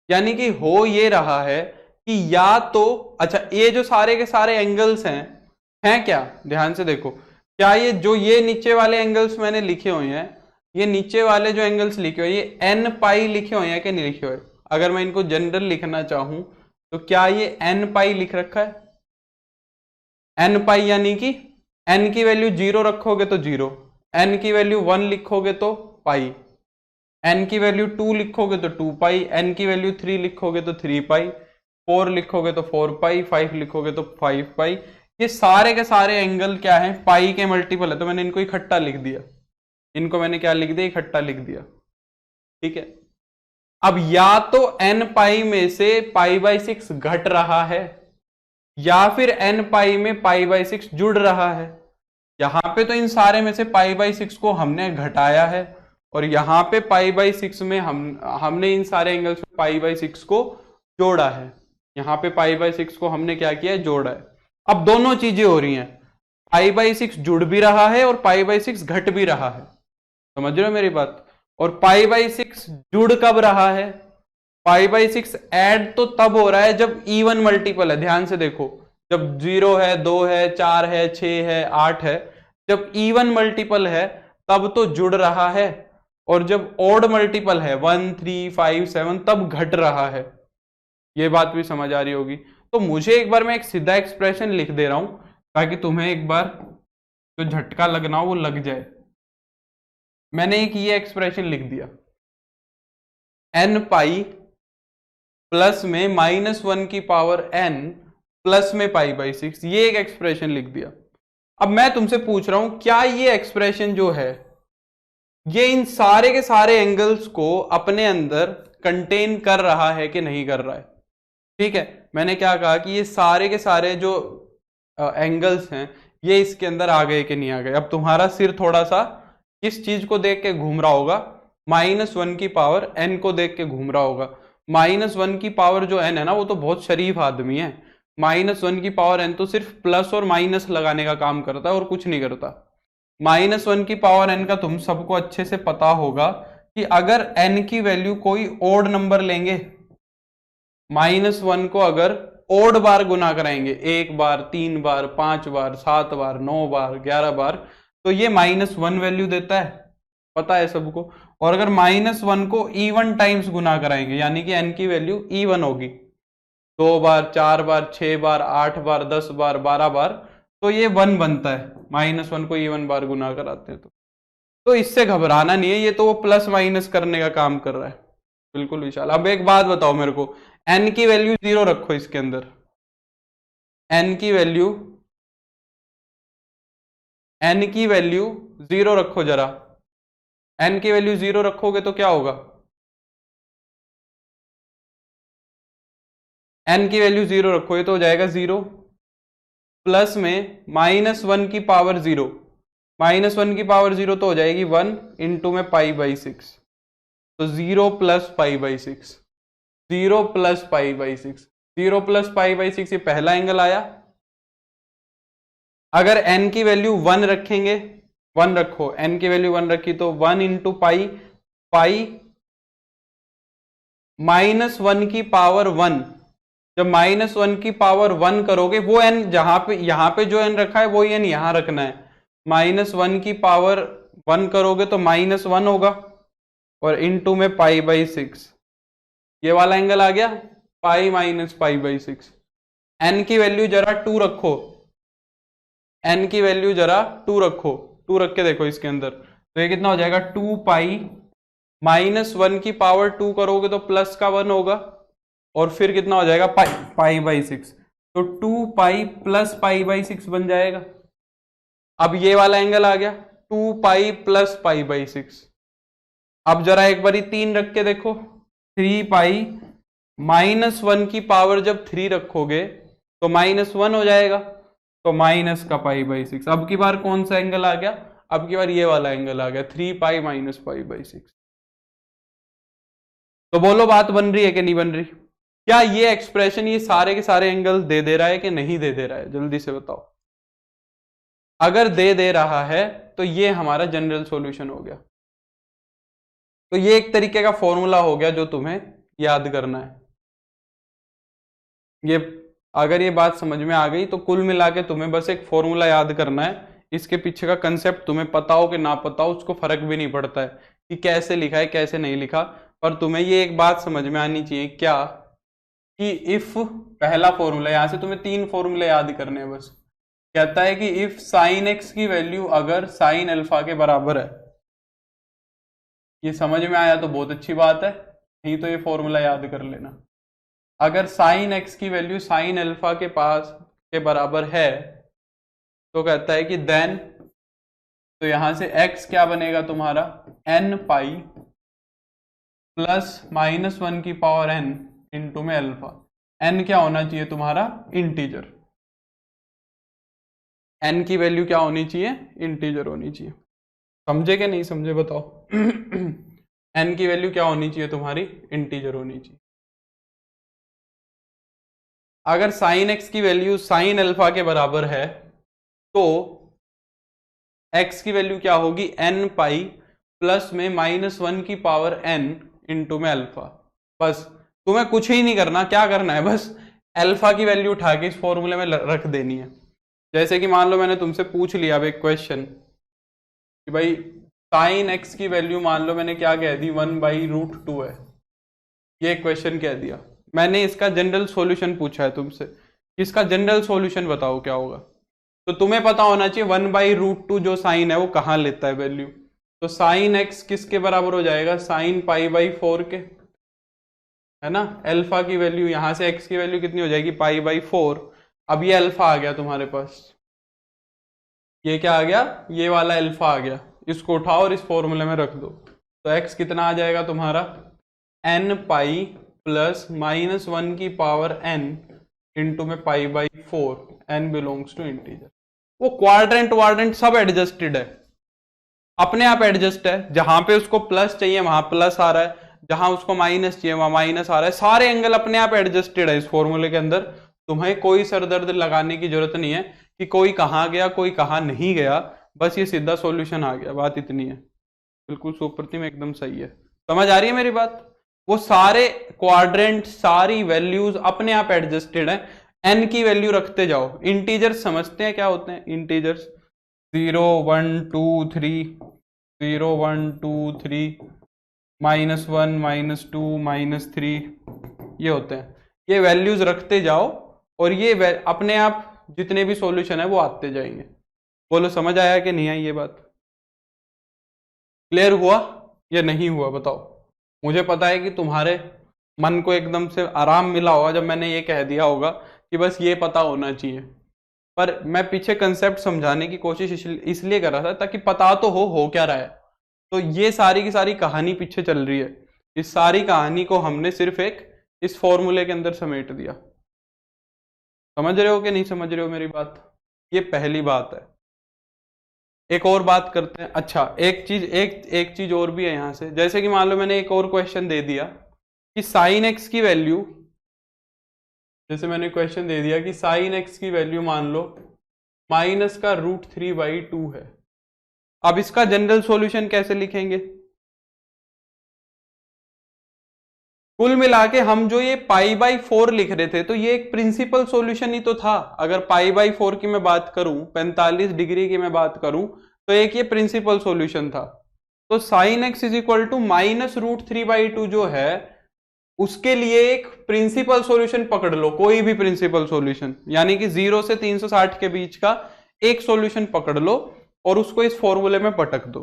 यानी कि हो ये रहा है कि या तो, अच्छा ये जो सारे के सारे एंगल्स हैं क्या, ध्यान से देखो, क्या ये जो ये नीचे वाले एंगल्स मैंने लिखे हुए हैं, ये नीचे वाले जो एंगल्स लिखे हुए ये n पाई लिखे हुए हैं कि नहीं लिखे हुए? अगर मैं इनको जनरल लिखना चाहूं तो क्या ये n पाई लिख रखा है? n पाई यानी कि n की वैल्यू 0 रखोगे तो 0, n की वैल्यू 1 लिखोगे तो पाई, n की वैल्यू 2 लिखोगे तो 2 पाई, n की वैल्यू 3 लिखोगे तो 3 पाई, 4 लिखोगे तो 4 पाई, 5 लिखोगे तो 5 पाई। ये सारे के सारे एंगल क्या है, पाई के मल्टीपल है, तो मैंने इनको इकट्ठा लिख दिया, इनको मैंने क्या लिख दिया, इकट्ठा लिख दिया। ठीक है, अब या तो n पाई में से π/6 घट रहा है या फिर n पाई में π/6 जुड़ रहा है। यहां पे तो इन सारे में से π/6 को हमने घटाया है और यहां पे π/6 में हमने इन सारे एंगल्स में π/6 को जोड़ा है, यहां पे π/6 को हमने क्या किया है, जोड़ा है। अब दोनों चीजें हो रही हैं, π/6 जुड़ भी रहा है और π/6 घट भी रहा है, समझ रहे हो मेरी बात? और π/6 जुड़ कब रहा है, π/6 ऐड तो तब हो रहा है जब इवन मल्टीपल है, ध्यान से देखो, जब 0 है, 2 है, 4 है, 6 है, 8 है, जब इवन मल्टीपल है तब तो जुड़ रहा है, और जब ऑड मल्टीपल है 1, 3, 5, 7 तब घट रहा है। ये बात भी समझ आ रही होगी। तो मुझे एक बार मैं एक सीधा एक्सप्रेशन लिख दे रहा हूं ताकि तुम्हें एक बार जो झटका लगना हो वो लग जाए। मैंने एक ये एक्सप्रेशन लिख दिया, n पाई प्लस में -1 की पावर n प्लस में π/6, ये एक एक्सप्रेशन लिख दिया। अब मैं तुमसे पूछ रहा हूं क्या ये एक्सप्रेशन जो है ये इन सारे के सारे एंगल्स को अपने अंदर कंटेन कर रहा है कि नहीं कर रहा है? ठीक है, मैंने क्या कहा कि ये सारे के सारे जो एंगल्स हैं ये इसके अंदर आ गए कि नहीं आ गए। अब तुम्हारा सिर थोड़ा सा किस चीज को देख के घूम रहा होगा, -1 की पावर n को देख के घूम रहा होगा। -1 की पावर जो n है ना वो तो बहुत शरीफ आदमी है, -1 की पावर n तो सिर्फ प्लस और माइनस लगाने का काम करता है और कुछ नहीं करता। -1 की पावर n का तुम सबको अच्छे से पता होगा कि अगर n की वैल्यू कोई ओड नंबर लेंगे, -1 को अगर ओड बार गुना कराएंगे, 1 बार, 3 बार, 5 बार, 7 बार, 9 बार, 11 बार, तो ये -1 वैल्यू देता है, पता है सबको। और अगर -1 को इवन टाइम्स गुना कराएंगे यानी कि n की वैल्यू इवन होगी, 2 बार, 4 बार, 6 बार, 8 बार, 10 बार, 12 बार, तो ये 1 बनता है, -1 को इवन बार गुना कराते हैं तो इससे घबराना नहीं है, ये तो वो प्लस माइनस करने का काम कर रहा है, बिल्कुल विशाल। अब एक बात बताओ मेरे को, n की वैल्यू 0 रखो इसके अंदर, n की वैल्यू 0 रखो जरा, n की वैल्यू 0 रखोगे तो क्या होगा, n की वैल्यू 0 रखोगे तो हो जाएगा 0 प्लस में -1 की पावर 0, -1 की पावर 0 तो हो जाएगी 1 इंटू में π/6, तो 0 प्लस π/6, 0 प्लस π/6, 0 प्लस π/6, ये पहला एंगल आया। अगर n की वैल्यू 1 रखेंगे, 1 रखो, n की वैल्यू 1 रखी तो 1 इंटू पाई, -1 की पावर 1, जब -1 की पावर 1 करोगे वो n जहां पे, यहां पे जो n रखा है वही n यहां रखना है, -1 की पावर 1 करोगे तो -1 होगा, और इनटू में π/6, ये वाला एंगल आ गया पाई माइनस π/6। n की वैल्यू जरा 2 रखो, n की वैल्यू जरा 2 रखो, 2 रख के देखो इसके अंदर, तो ये कितना हो जाएगा 2π -1 की पावर 2 करोगे तो प्लस का 1 होगा, और फिर कितना हो जाएगा π/6, तो 2π प्लस π/6 बन जाएगा। अब ये वाला एंगल आ गया 2π प्लस π/6। अब जरा एक बारी 3 रख के देखो, 3π -1 की पावर जब 3 रखोगे तो -1 हो जाएगा, तो माइनस का π/6। अब की बार कौन सा एंगल आ गया, अब की बार ये वाला एंगल आ गया 3π माइनस π/6। तो बोलो बात बन रही है कि नहीं बन रही? क्या ये एक्सप्रेशन ये सारे के सारे एंगल दे रहा है कि नहीं दे रहा है? जल्दी से बताओ। अगर दे रहा है तो ये हमारा जनरल सॉल्यूशन हो गया। तो ये एक तरीके का फॉर्मूला हो गया जो तुम्हें याद करना है। ये अगर ये बात समझ में आ गई तो कुल मिला के तुम्हें बस एक फॉर्मूला याद करना है, इसके पीछे का कंसेप्ट तुम्हें पता हो कि ना पता हो उसको फर्क भी नहीं पड़ता है कि कैसे लिखा है कैसे नहीं लिखा, पर तुम्हें ये एक बात समझ में आनी चाहिए क्या, कि इफ पहला फॉर्मूला, यहां से तुम्हें 3 फॉर्मूले याद करने हैं बस। कहता है कि इफ साइन एक्स की वैल्यू अगर साइन अल्फा के बराबर है, ये समझ में आया तो बहुत अच्छी बात है, नहीं तो ये फॉर्मूला याद कर लेना। अगर साइन एक्स की वैल्यू साइन अल्फा के पास के बराबर है तो कहता है कि देन, तो यहां से x क्या बनेगा तुम्हारा nπ प्लस -1 की पावर n इंटू में अल्फा। n क्या होना चाहिए तुम्हारा इंटीजर, n की वैल्यू क्या होनी चाहिए इंटीजर होनी चाहिए। समझे कि नहीं समझे बताओ? n की वैल्यू क्या होनी चाहिए तुम्हारी इंटीजर होनी चाहिए। अगर साइन एक्स की वैल्यू साइन अल्फा के बराबर है तो x की वैल्यू क्या होगी nπ प्लस में -1 की पावर n इंटू में अल्फा। बस तुम्हें कुछ ही नहीं करना, क्या करना है बस अल्फा की वैल्यू उठा के इस फॉर्मूले में रख देनी है। जैसे कि मान लो मैंने तुमसे पूछ लिया अब एक क्वेश्चन कि भाई साइन एक्स की वैल्यू मान लो मैंने क्या कह दी 1/√2 है, ये क्वेश्चन कह दिया, मैंने इसका जनरल सॉल्यूशन पूछा है तुमसे, इसका जनरल सॉल्यूशन बताओ क्या होगा। तो तुम्हें पता होना चाहिए 1/√2 जो साइन है वो कहां लेता है वैल्यू, तो साइन एक्स किसके बराबर हो जाएगा साइन π/4 के, है ना। अल्फा की वैल्यू यहां से एक्स की वैल्यू कितनी हो जाएगी π/4। अब ये अल्फा आ गया तुम्हारे पास, ये क्या आ गया ये वाला अल्फा आ गया, इसको उठाओ और इस फॉर्मूले में रख दो, तो एक्स कितना आ जाएगा तुम्हारा nπ प्लस -1 की पावर n इंटू में π/4, n बिलोंग्स टू इंटीजर। वो क्वाड्रेंट वाड्रेंट सब एडजस्टेड है, अपने आप एडजस्ट है, जहां पे उसको प्लस चाहिए वहां प्लस आ रहा है, जहां उसको माइनस चाहिए वहां माइनस आ रहा है, सारे एंगल अपने आप एडजस्टेड है इस फॉर्मूले के अंदर। तुम्हें कोई सरदर्द लगाने की जरूरत नहीं है कि कोई कहां गया कोई कहां नहीं गया, बस ये सीधा सॉल्यूशन आ गया, बात इतनी है। बिल्कुल सुप्रतिम एकदम सही है, समझ आ रही है मेरी बात? वो सारे क्वाड्रेंट सारी वैल्यूज अपने आप एडजस्टेड है, n की वैल्यू रखते जाओ। इंटीजर्स समझते हैं क्या होते हैं इंटीजर्स, 0 1 2 3 0 1 2 3 -1 -2 -3 ये होते हैं, ये वैल्यूज रखते जाओ और ये अपने आप जितने भी सॉल्यूशन है वो आते जाएंगे। बोलो समझ आया कि नहीं आई ये बात? क्लियर हुआ या नहीं हुआ बताओ? मुझे पता है कि तुम्हारे मन को एकदम से आराम मिला होगा जब मैंने ये कह दिया होगा कि बस ये पता होना चाहिए, पर मैं पीछे कंसेप्ट समझाने की कोशिश इसलिए कर रहा था ताकि पता तो हो क्या रहा है। तो ये सारी की सारी कहानी पीछे चल रही है, इस सारी कहानी को हमने सिर्फ एक इस फॉर्मूले के अंदर समेट दिया। समझ रहे हो कि नहीं समझ रहे हो मेरी बात? ये पहली बात है। एक और बात करते हैं। अच्छा एक चीज और भी है यहां से, जैसे कि मान लो मैंने एक और क्वेश्चन दे दिया कि साइन एक्स की वैल्यू, जैसे मैंने क्वेश्चन दे दिया कि साइन एक्स की वैल्यू मान लो -√3/2 है। अब इसका जनरल सॉल्यूशन कैसे लिखेंगे? कुल मिला के हम जो ये पाई बाई 4 लिख रहे थे तो ये एक प्रिंसिपल सॉल्यूशन ही तो था। अगर पाई बाई 4 की मैं बात करूं, 45 डिग्री की मैं बात करूं, तो एक ये प्रिंसिपल सॉल्यूशन था। तो sine x is equal to -√3/2 जो है उसके लिए एक प्रिंसिपल सॉल्यूशन पकड़ लो, कोई भी प्रिंसिपल सॉल्यूशन, यानी कि 0 से 360 के बीच का एक सॉल्यूशन पकड़ लो और उसको इस फॉर्मूले में पटक दो।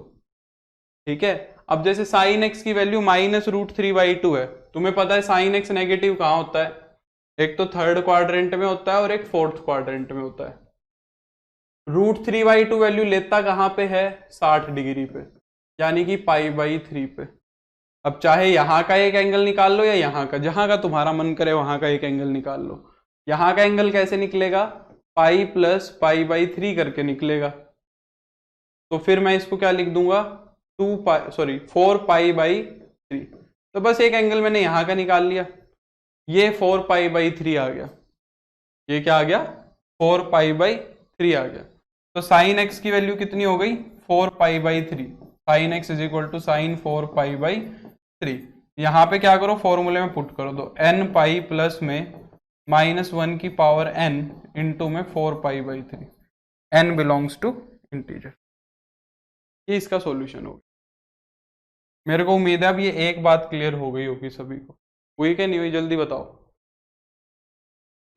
ठीक है, अब जैसे साइन एक्स की वैल्यू -√3/2 है, तुम्हें पता है साइन एक्स नेगेटिव कहां होता है, एक तो थर्ड क्वाड्रेंट में होता है और एक फोर्थ क्वाड्रेंट में होता है। √3/2 वैल्यू लेता कहां पे है, 60 डिग्री पे, यानी कि पाई/3 पे। अब चाहे यहां का एक एंगल निकाल लो या यहां का, जहां का तुम्हारा मन करे वहां का एक एंगल निकाल लो। यहां का एंगल कैसे निकलेगा, पाई प्लस पाई/3 करके निकलेगा। तो फिर मैं इसको क्या लिख दूंगा, 4π/3। तो बस एक एंगल मैंने यहां का निकाल लिया, ये 4π/3 आ गया। ये क्या आ गया, 4π/3 आ गया। तो साइन एक्स की वैल्यू कितनी हो गई, 4π/3। Sine x is equal to sine 4π/3। यहां पे क्या करो, फॉर्मूले में पुट करो, तो n पाई प्लस में -1 की पावर n इंटू में 4π/3, n बिलोंग्स टू इंटीजर। ये इसका सॉल्यूशन होगा। मेरे को उम्मीद है अब ये एक बात क्लियर हो गई होगी सभी को। हुई कि नहीं हुई, जल्दी बताओ,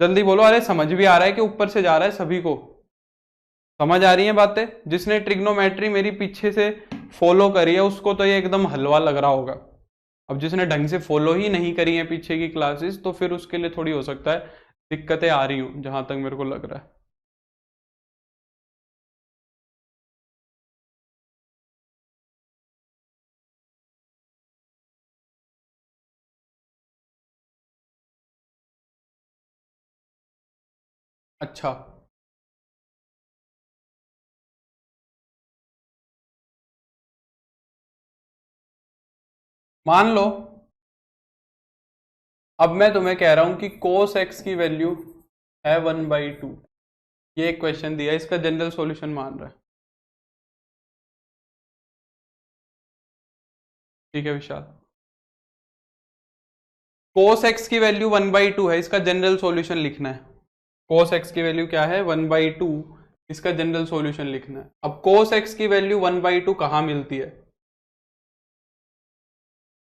जल्दी बोलो। अरे समझ भी आ रहा है कि ऊपर से जा रहा है, सभी को समझ आ रही है बातें। जिसने ट्रिग्नोमेट्री मेरी पीछे से फॉलो करी है उसको तो ये एकदम हलवा लग रहा होगा। अब जिसने ढंग से फॉलो ही नहीं करी है पीछे की क्लासेस, तो फिर उसके लिए थोड़ी हो सकता है दिक्कतें आ रही हूं, जहां तक मेरे को लग रहा है। अच्छा, मान लो अब मैं तुम्हें कह रहा हूं कि cos x की वैल्यू है 1/2। ये एक क्वेश्चन दिया है, इसका जनरल सॉल्यूशन मान रहा है। ठीक है विशाल, cos x की वैल्यू 1/2 है, इसका जनरल सॉल्यूशन लिखना है। cos x की वैल्यू क्या है, 1/2, इसका जनरल सॉल्यूशन लिखना है। अब cos x की वैल्यू 1/2 कहां मिलती है,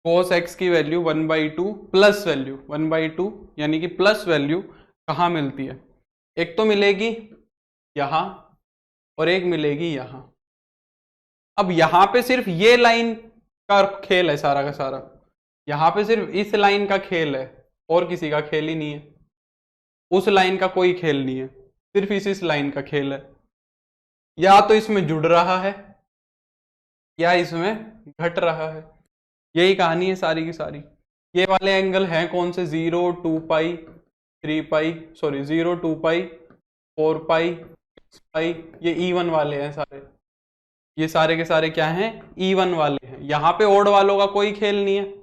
cos x की वैल्यू 1/2 प्लस वैल्यू 1/2 यानी कि प्लस वैल्यू कहां मिलती है, एक तो मिलेगी यहां और एक मिलेगी यहां। अब यहां पे सिर्फ ये लाइन का खेल है सारा का सारा, यहां पे सिर्फ इस लाइन का खेल है और किसी का खेल ही नहीं है। उस लाइन का कोई खेल नहीं है, सिर्फ इस लाइन का खेल है। या तो इसमें जुड़ रहा है या इसमें घट रहा है, यही कहानी है सारी की सारी। ये वाले एंगल हैं कौन से, 0, 2π, 3π, सॉरी 0, 2π, 4π, 6π, ये E1 वाले हैं सारे। ये सारे के सारे क्या हैं, E1 वाले हैं। यहां पे ओड वालों का कोई खेल नहीं है,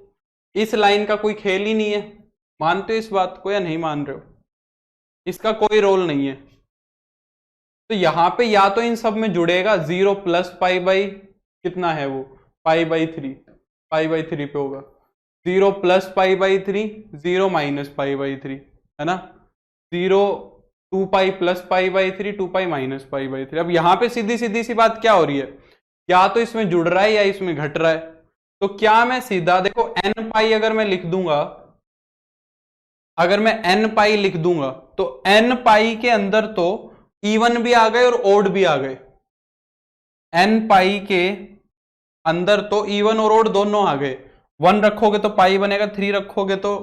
इस लाइन का कोई खेल ही नहीं है। मानते हो इस बात को या नहीं मान रहे हो, इसका कोई रोल नहीं है। तो यहां पे या तो इन सब में जुड़ेगा 0 प्लस पाई बाई कितना है वो, पाई/3, पाई/3 पे होगा। 0 प्लस पाई/3, 0 माइनस पाई/3, है ना। 0 2π प्लस पाई/3, 2π माइनस पाई/3। अब यहां पे सीधी सीधी सी बात क्या हो रही है, या तो इसमें जुड़ रहा है या इसमें घट रहा है। तो क्या मैं सीधा देखो n पाई अगर मैं लिख दूंगा, अगर मैं n पाई लिख दूंगा तो n पाई के अंदर तो इवन भी आ गए और ओड भी आ गए। n पाई के अंदर तो इवन और ओड दोनों आ गए। 1 रखोगे तो पाई बनेगा, 3 रखोगे तो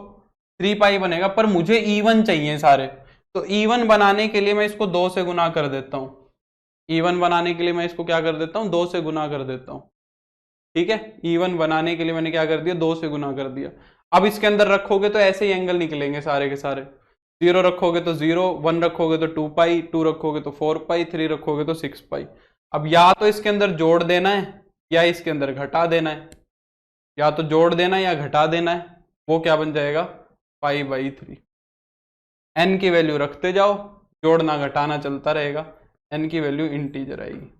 3π बनेगा, पर मुझे इवन चाहिए सारे। तो इवन बनाने के लिए मैं इसको 2 से गुना कर देता हूं। इवन बनाने के लिए मैं इसको क्या कर देता हूं, 2 से गुना कर देता हूं। ठीक है, इवन बनाने के लिए मैंने क्या कर दिया, 2 से गुना कर दिया। अब इसके अंदर रखोगे तो ऐसे ही एंगल निकलेंगे सारे के सारे। 0 रखोगे तो 0, 1 रखोगे तो 2π, 2 रखोगे तो 4π, 3 रखोगे तो 6π। अब या तो इसके अंदर जोड़ देना है या इसके अंदर घटा देना है, या तो जोड़ देना है या घटा देना है। वो क्या बन जाएगा, पाई/3। n की वैल्यू रखते जाओ, जोड़ना घटाना चलता रहेगा, n की वैल्यू इंटीजर आएगी।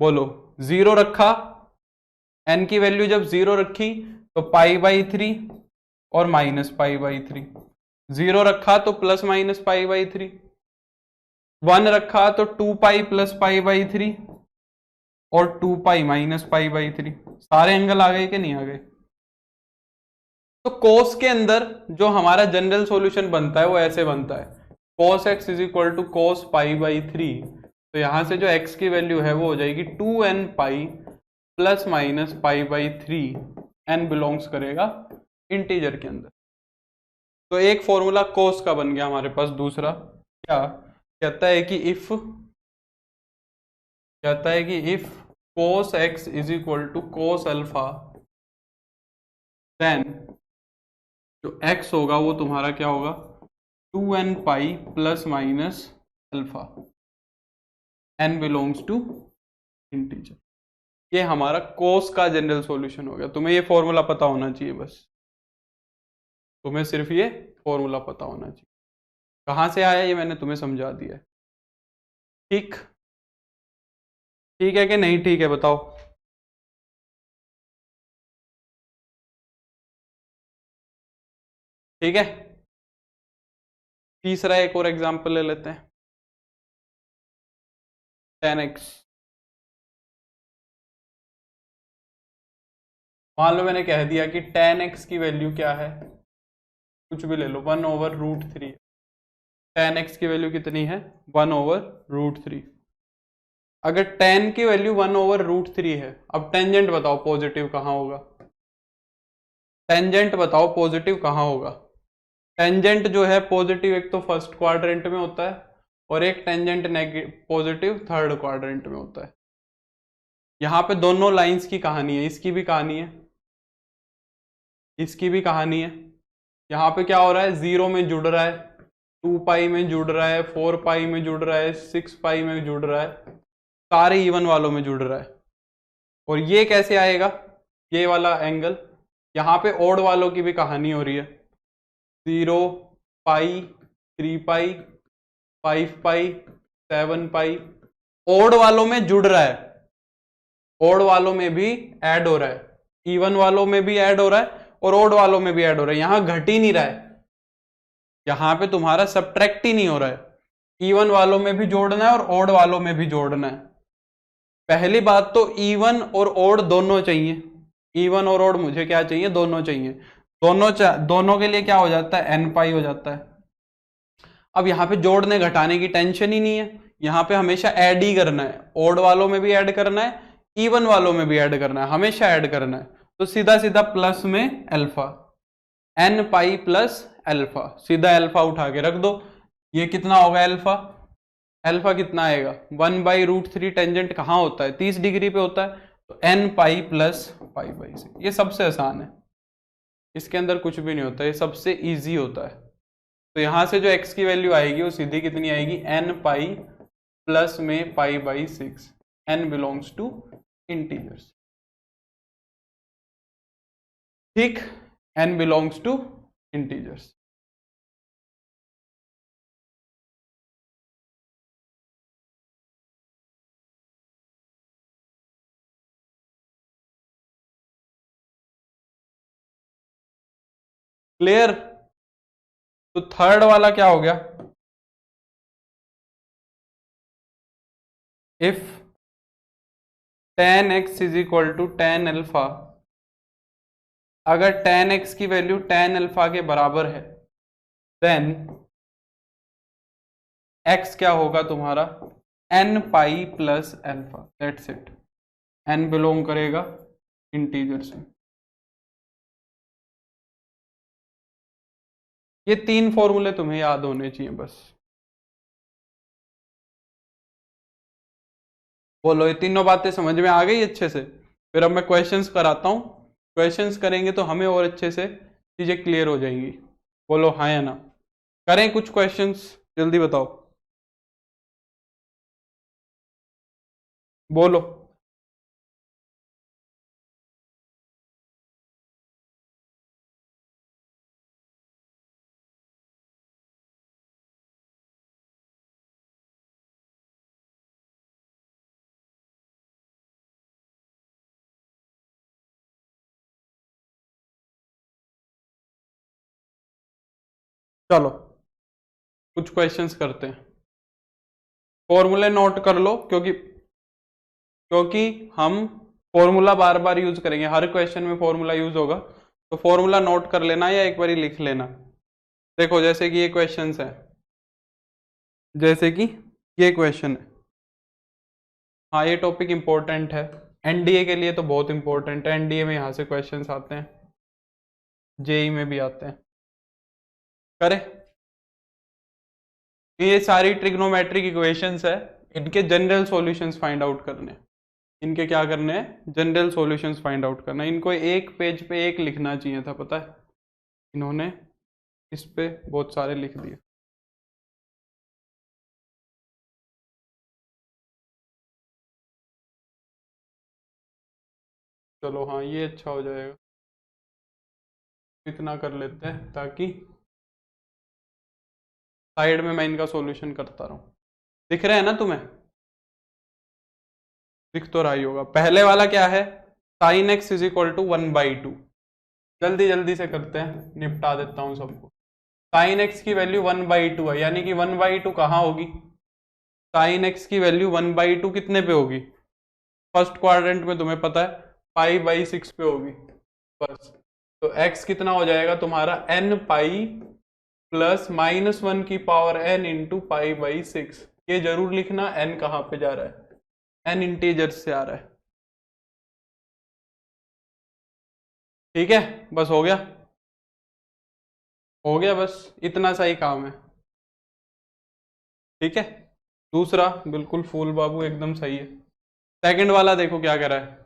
बोलो 0 रखा, n की वैल्यू जब 0 रखी तो पाई/3 और -π/3। 0 रखा तो +-π/3, 1 रखा तो 2π + π/3 और 2π - π/3। सारे एंगल आ गए कि नहीं आ गए? तो कोस के अंदर जो हमारा जनरल सॉल्यूशन बनता है वो ऐसे बनता है, cos x = cos π/3। तो यहां से जो x की वैल्यू है वो हो जाएगी 2nπ ± π/3। n बिलोंग्स करेगा इंटीजर के अंदर। तो एक फॉर्मूला कोस का बन गया हमारे पास। दूसरा क्या कहता है कि if cos x = cos alpha, then जो x होगा वो तुम्हारा क्या होगा, 2nπ ± alpha, n belongs to integer. ये हमारा कोस का जनरल सॉल्यूशन हो गया। तुम्हें ये फॉर्मूला पता होना चाहिए, बस तुम्हें सिर्फ ये फॉर्मूला पता होना चाहिए। कहां से आया ये मैंने तुम्हें समझा दिया है। ठीक ठीक है कि नहीं ठीक है, बताओ। ठीक है, तीसरा एक और एग्जांपल ले लेते हैं। tan x, मान लो मैंने कह दिया कि tan x की वैल्यू क्या है, कुछ भी ले लो, 1/√3। tan x की वैल्यू कितनी है, 1/√3। अगर tan की वैल्यू 1/√3 है, अब टेंजेंट बताओ पॉजिटिव कहां होगा, टेंजेंट बताओ पॉजिटिव कहां होगा। टेंजेंट जो है पॉजिटिव एक तो फर्स्ट क्वाड्रेंट में होता है और एक टेंजेंट पॉजिटिव थर्ड क्वाड्रेंट में होता है। यहां पे दोनों लाइंस की कहानी है, इसकी भी कहानी है, इसकी भी कहानी है। यहां पे क्या हो रहा है, 0 में जुड़ रहा है, 2π में जुड़ रहा है, 4π में जुड़ रहा है, 6π में जुड़ रहा है, सारे इवन वालों में जुड़ रहा है। और ये कैसे आएगा, ये वाला एंगल, यहां पे ओड वालों की भी कहानी हो रही है, 0π, 3π, 5π, 7π, ओड वालों में जुड़ रहा है, ओड वालों में भी ऐड हो रहा है, इवन वालों में भी ऐड हो रहा है और ओड वालों में भी ऐड हो रहा है। यहां घट ही नहीं रहा है, यहां पे तुम्हारा सब्ट्रैक्ट ही नहीं हो रहा है। इवन वालों में भी जोड़ना है और ओड वालों में भी जोड़ना है। पहली बात तो इवन और ओड दोनों चाहिए, इवन और ओड मुझे क्या चाहिए, दोनों चाहिए। दोनों के लिए क्या हो जाता है, nπ हो जाता है। अब यहां पे जोड़ने घटाने की टेंशन ही नहीं है, यहां पे हमेशा ऐड ही करना है, ओड वालों में भी ऐड करना है, इवन वालों में भी ऐड करना है, हमेशा ऐड करना है। तो सीधा सीधा प्लस में अल्फा, nπ प्लस अल्फा, सीधा अल्फा उठा के रख दो। ये कितना होगा अल्फा, अल्फा कितना आएगा, 1/√3। टेंजेंट कहां होता है, 30 डिग्री पे होता है, तो nπ प्लस π/6। ये सबसे आसान है, इसके अंदर कुछ भी नहीं होता, ये सबसे इजी होता है। तो यहां से जो x की वैल्यू आएगी वो सीधी कितनी आएगी, nπ प्लस में π/6। n belongs to integers. ठीक, n belongs to integers. Clear. तो थर्ड वाला क्या हो गया, if tan x = tan alpha, अगर tan x की वैल्यू tan अल्फा के बराबर है, देन x क्या होगा तुम्हारा, nπ plus alpha, that's it. n belong करेगा इंटीजर से। ये 3 फॉर्मूले तुम्हें याद होने चाहिए बस। बोलो, ये तीनों बातें समझ में आ गई अच्छे से। फिर अब मैं क्वेश्चंस कराता हूं, क्वेश्चंस करेंगे तो हमें और अच्छे से चीजें क्लियर हो जाएंगी। बोलो हाँ या ना, करें कुछ क्वेश्चंस, जल्दी बताओ, बोलो। चलो कुछ क्वेश्चंस करते हैं। फॉर्मूले नोट कर लो, क्योंकि हम फॉर्मूला बार बार यूज करेंगे, हर क्वेश्चन में फॉर्मूला यूज होगा, तो फॉर्मूला नोट कर लेना या एक बार लिख लेना। देखो जैसे कि ये क्वेश्चंस है, जैसे कि ये क्वेश्चन है, हाँ ये टॉपिक इंपॉर्टेंट है, एनडीए के लिए तो बहुत इंपॉर्टेंट है, एनडीए में यहाँ से क्वेश्चंस आते हैं, जेई में भी आते हैं। करें, ये सारी ट्रिग्नोमेट्रिक इक्वेशंस है, इनके जनरल सॉल्यूशंस फाइंड आउट करने, इनके क्या करने हैं, जनरल सॉल्यूशंस फाइंड आउट करना। इनको एक पेज पे एक लिखना चाहिए था, पता है, इन्होंने इस पे बहुत सारे लिख दिए। चलो हाँ ये अच्छा हो जाएगा, इतना कर लेते हैं ताकि साइड में मैं इनका सॉल्यूशन करता रहूं। दिख रहे हैं ना तुम्हें, दिख तो रहा ही होगा। पहले वाला क्या है, sine x is equal to 1/2। जल्दी जल्दी से करते हैं, निपटा देता हूं सबको। साइन एक्स की वैल्यू 1/2 है, यानी कि 1/2 कहाँ होगी, साइन एक्स की वैल्यू 1/2 कितने पे होगी, फर्स्ट क्वाड्रेंट में तुम्हें पता है पाई/6 पे होगी बस। तो x कितना हो जाएगा तुम्हारा, n पाई प्लस -1 की पावर n इंटू पाई/6। ये जरूर लिखना n कहाँ पे जा रहा है, n इंटीजर से आ रहा है। ठीक है, बस हो गया, हो गया, बस इतना सा ही काम है। ठीक है, दूसरा बिल्कुल फूल बाबू एकदम सही है। सेकंड वाला देखो क्या करा है,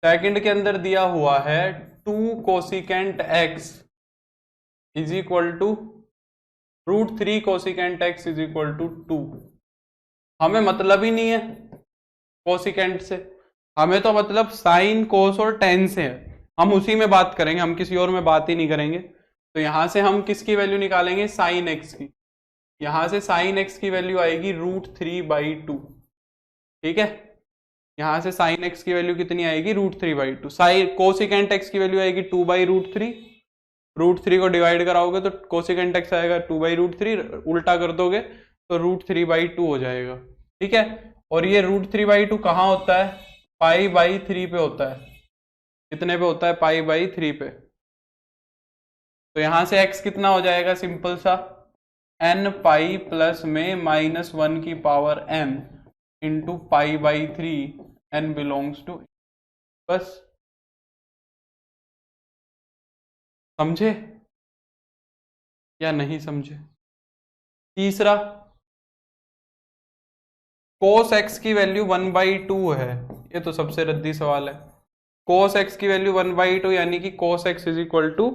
सेकंड के अंदर दिया हुआ है 2 cosecant x is equal to √3 cosecant x is equal to 2। हमें मतलब ही नहीं है कोसिकेंट से, हमें तो मतलब साइन कोस और टेन से है, हम उसी में बात करेंगे, हम किसी और में बात ही नहीं करेंगे। तो यहां से हम किसकी वैल्यू निकालेंगे, साइन एक्स की। यहां से साइन एक्स की वैल्यू आएगी √3/2। ठीक है, यहां से साइन एक्स की वैल्यू कितनी आएगी, √3/2। साइन कोसिकेंट एक्स की वैल्यू आएगी 2/√3। √3 को डिवाइड कराओगे तो कोसिकेंट एक्स आएगा 2/√3, उल्टा कर दोगे तो √3/2 हो जाएगा। ठीक है, और ये √3/2 कहाँ होता है, पाई/3 पे होता है। कितने पे होता है, पाई/3 पे। तो यहां से x कितना हो जाएगा, सिंपल सा n पाई प्लस में -1 की पावर m इंटू पाई/3, n बिलोंग्स टू, बस। समझे या नहीं समझे। तीसरा, कोस एक्स की वैल्यू 1/2 है, ये तो सबसे रद्दी सवाल है। कोस एक्स की वैल्यू 1/2 यानी कि cos x is equal to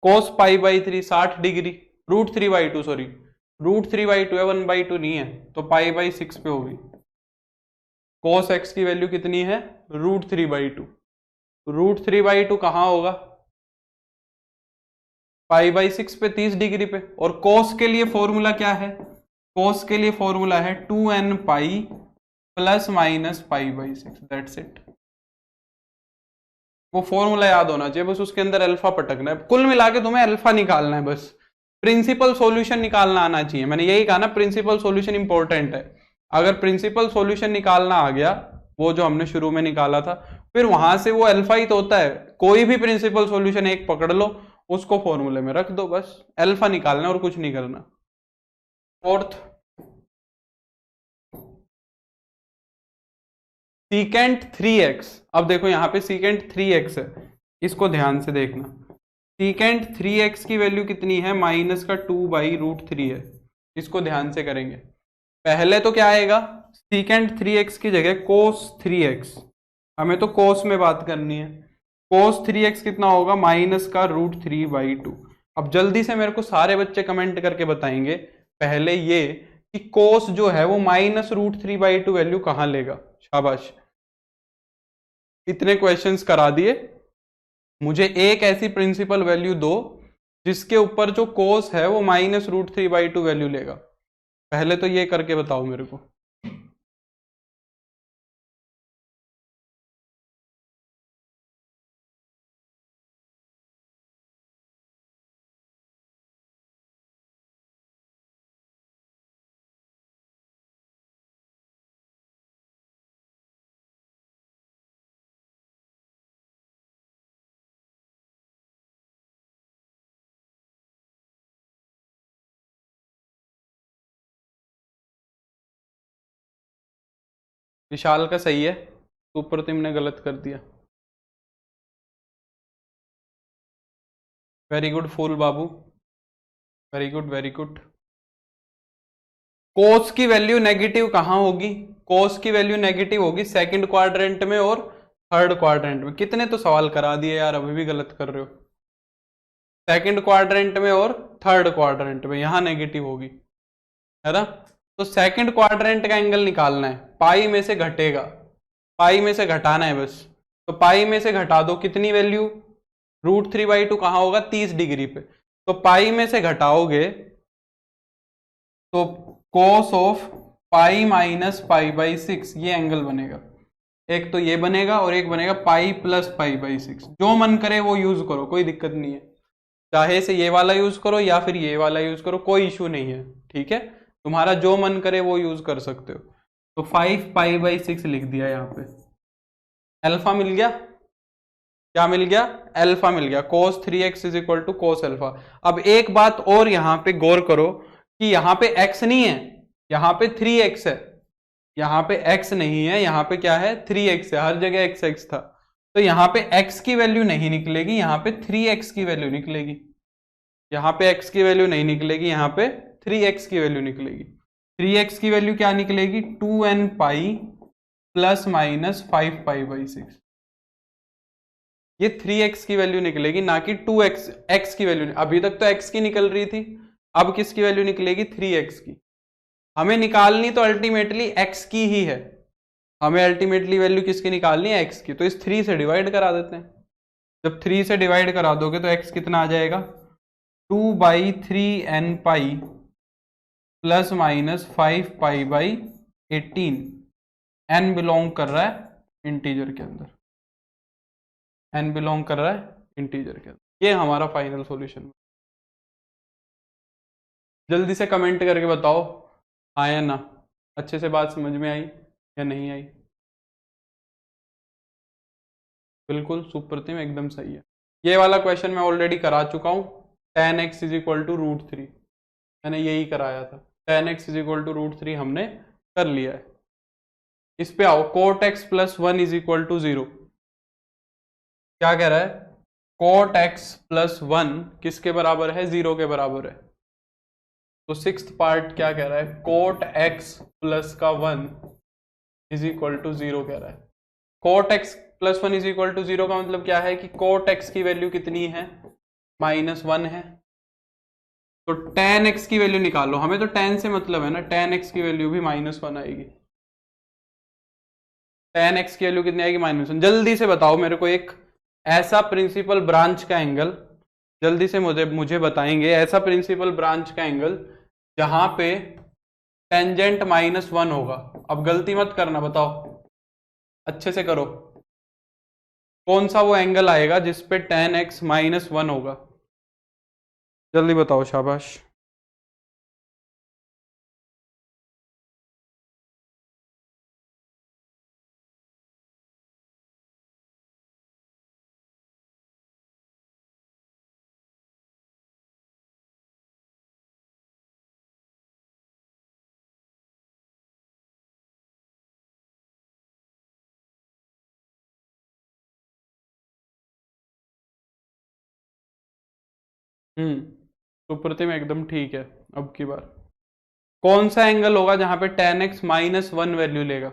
cos पाई/3, 60 डिग्री, √3/2 सॉरी, √3/2 है, 1/2 नहीं है, तो पाई/6 पे होगी। कोस एक्स की वैल्यू कितनी है, √3/2। √3/2 कहाँ होगा, पाई/6 पे, 30 डिग्री पे। और कोस के लिए फॉर्मूला क्या है, कोस के लिए फॉर्मूला है 2n पाई प्लस माइनस पाई/6, दैट्स इट। वो फॉर्मूला याद होना चाहिए, बस उसके अंदर अल्फा पटकना है, कुल मिला के तुम्हें अल्फा निकालना है बस। प्रिंसिपल सॉल्यूशन निकालना आना चाहिए, मैंने यही कहा ना, प्रिंसिपल सॉल्यूशन इंपॉर्टेंट है। अगर प्रिंसिपल सॉल्यूशन निकालना आ गया, वो जो हमने शुरू में निकाला था, फिर वहां से वो अल्फा ही तो होता है। कोई भी प्रिंसिपल सॉल्यूशन एक पकड़ लो, उसको फॉर्मूले में रख दो, बस अल्फा निकालना और कुछ नहीं करना। Fourth, secant 3x। अब देखो यहाँ पे सीकेंट 3x है, इसको ध्यान से देखना। सीकेंट 3x की वैल्यू कितनी है, -2/√3 है, इसको ध्यान से करेंगे। पहले तो क्या आएगा, सीकेंट 3x की जगह कोस 3x, हमें तो कोस में बात करनी है। कोस 3x कितना होगा, -√3/2। अब जल्दी से मेरे को सारे बच्चे कमेंट करके बताएंगे पहले ये कि कोस जो है वो -√3/2 वैल्यू कहां लेगा। शाबाश, इतने क्वेश्चंस करा दिए, मुझे एक ऐसी प्रिंसिपल वैल्यू दो जिसके ऊपर जो कोस है वो -√3/2 वैल्यू लेगा। पहले तो ये करके बताओ मेरे को। विशाल का सही है, सुप्रतिम ने गलत कर दिया। वेरी गुड फूल बाबू, वेरी गुड वेरी गुड। कोस की वैल्यू नेगेटिव कहां होगी? कोस की वैल्यू नेगेटिव होगी सेकंड क्वाड्रेंट में और थर्ड क्वाड्रेंट में। कितने तो सवाल करा दिए यार, अभी भी गलत कर रहे हो। सेकंड क्वाड्रेंट में और थर्ड क्वाड्रेंट में, यहां नेगेटिव होगी, है ना। तो सेकंड क्वाड्रेंट का एंगल निकालना है, पाई में से घटेगा, पाई में से घटाना है बस। तो पाई में से घटा दो, कितनी वैल्यू? √3/2 कहां होगा? 30 डिग्री पे। तो पाई में से घटाओगे तो कोस ऑफ पाई माइनस पाई/6 ये एंगल बनेगा। एक तो ये बनेगा और एक बनेगा पाई प्लस पाई/6। जो मन करे वो यूज करो, कोई दिक्कत नहीं है, चाहे से ये वाला यूज करो या फिर ये वाला यूज करो, कोई इशू नहीं है, ठीक है। तुम्हारा जो मन करे वो यूज कर सकते हो। तो 5पाई/6 लिख दिया यहाँ पे। अल्फा मिल गया, क्या मिल गया? अल्फा मिल गया। cos 3x is equal to cos alpha. अब एक बात और यहां पे गौर करो कि यहां पे x नहीं है, यहां पे 3x है। यहां पे x नहीं है, यहां पे क्या है? 3x है, हर जगह x था। तो यहां पे x की वैल्यू नहीं निकलेगी, यहां पे 3x की वैल्यू निकलेगी। यहां पे x की वैल्यू नहीं निकलेगी, यहां पे 3x की वैल्यू निकलेगी। 3x की वैल्यू क्या निकलेगी? 2n pi plus minus 5पाई/6। ये 3x की वैल्यू निकलेगी, ना कि 2x। x की वैल्यू, अभी तक तो x की निकल रही थी, अब किसकी वैल्यू निकलेगी? 3x की। हमें निकालनी तो अल्टीमेटली x की ही है, हमें अल्टीमेटली वैल्यू किसकी निकालनी है? x की। तो इस 3 से डिवाइड करा देते हैं। जब 3 से डिवाइड करा दोगे तो x कितना आ जाएगा? 2/3n पाई प्लस माइनस 5पाई/18। n बिलोंग कर रहा है इंटीजर के अंदर, n बिलोंग कर रहा है इंटीजर के अंदर। ये हमारा फाइनल सॉल्यूशन। जल्दी से कमेंट करके बताओ हाँ या ना, अच्छे से बात समझ में आई या नहीं आई। बिल्कुल सुप्रतिम, एकदम सही है। ये वाला क्वेश्चन मैं ऑलरेडी करा चुका हूं। tan x is equal to √3, मैंने यही कराया था। tan x is equal to √3 हमने कर लिया है। इस पे आओ, cot x plus 1 is equal to 0। क्या कह रहा है? cot x प्लस 1 किसके बराबर है? 0 के बराबर है। तो सिक्स्थ पार्ट क्या कह रहा है? cot x प्लस का 1 इज इक्वल टू 0 कह रहा है। cot x plus 1 is equal to 0 का मतलब क्या है कि cot x की वैल्यू कितनी है? -1 है। तो tan x की वैल्यू निकालो, हमें तो tan से मतलब है ना, tan x की वैल्यू भी -1 आएगी। tan x की वैल्यू कितनी आएगी? -1। जल्दी से बताओ मेरे को एक ऐसा प्रिंसिपल ब्रांच का एंगल, जल्दी से मुझे बताएंगे ऐसा प्रिंसिपल ब्रांच का एंगल जहां पे टेंजेंट -1 होगा। अब गलती मत करना, बताओ अच्छे से करो। कौन सा वो एंगल आएगा जिसपे tan x -1 होगा? जल्दी बताओ, शाबाश। सुप्रतिम एकदम ठीक है। अब की बार कौन सा एंगल होगा जहां पे tan x -1 वैल्यू लेगा?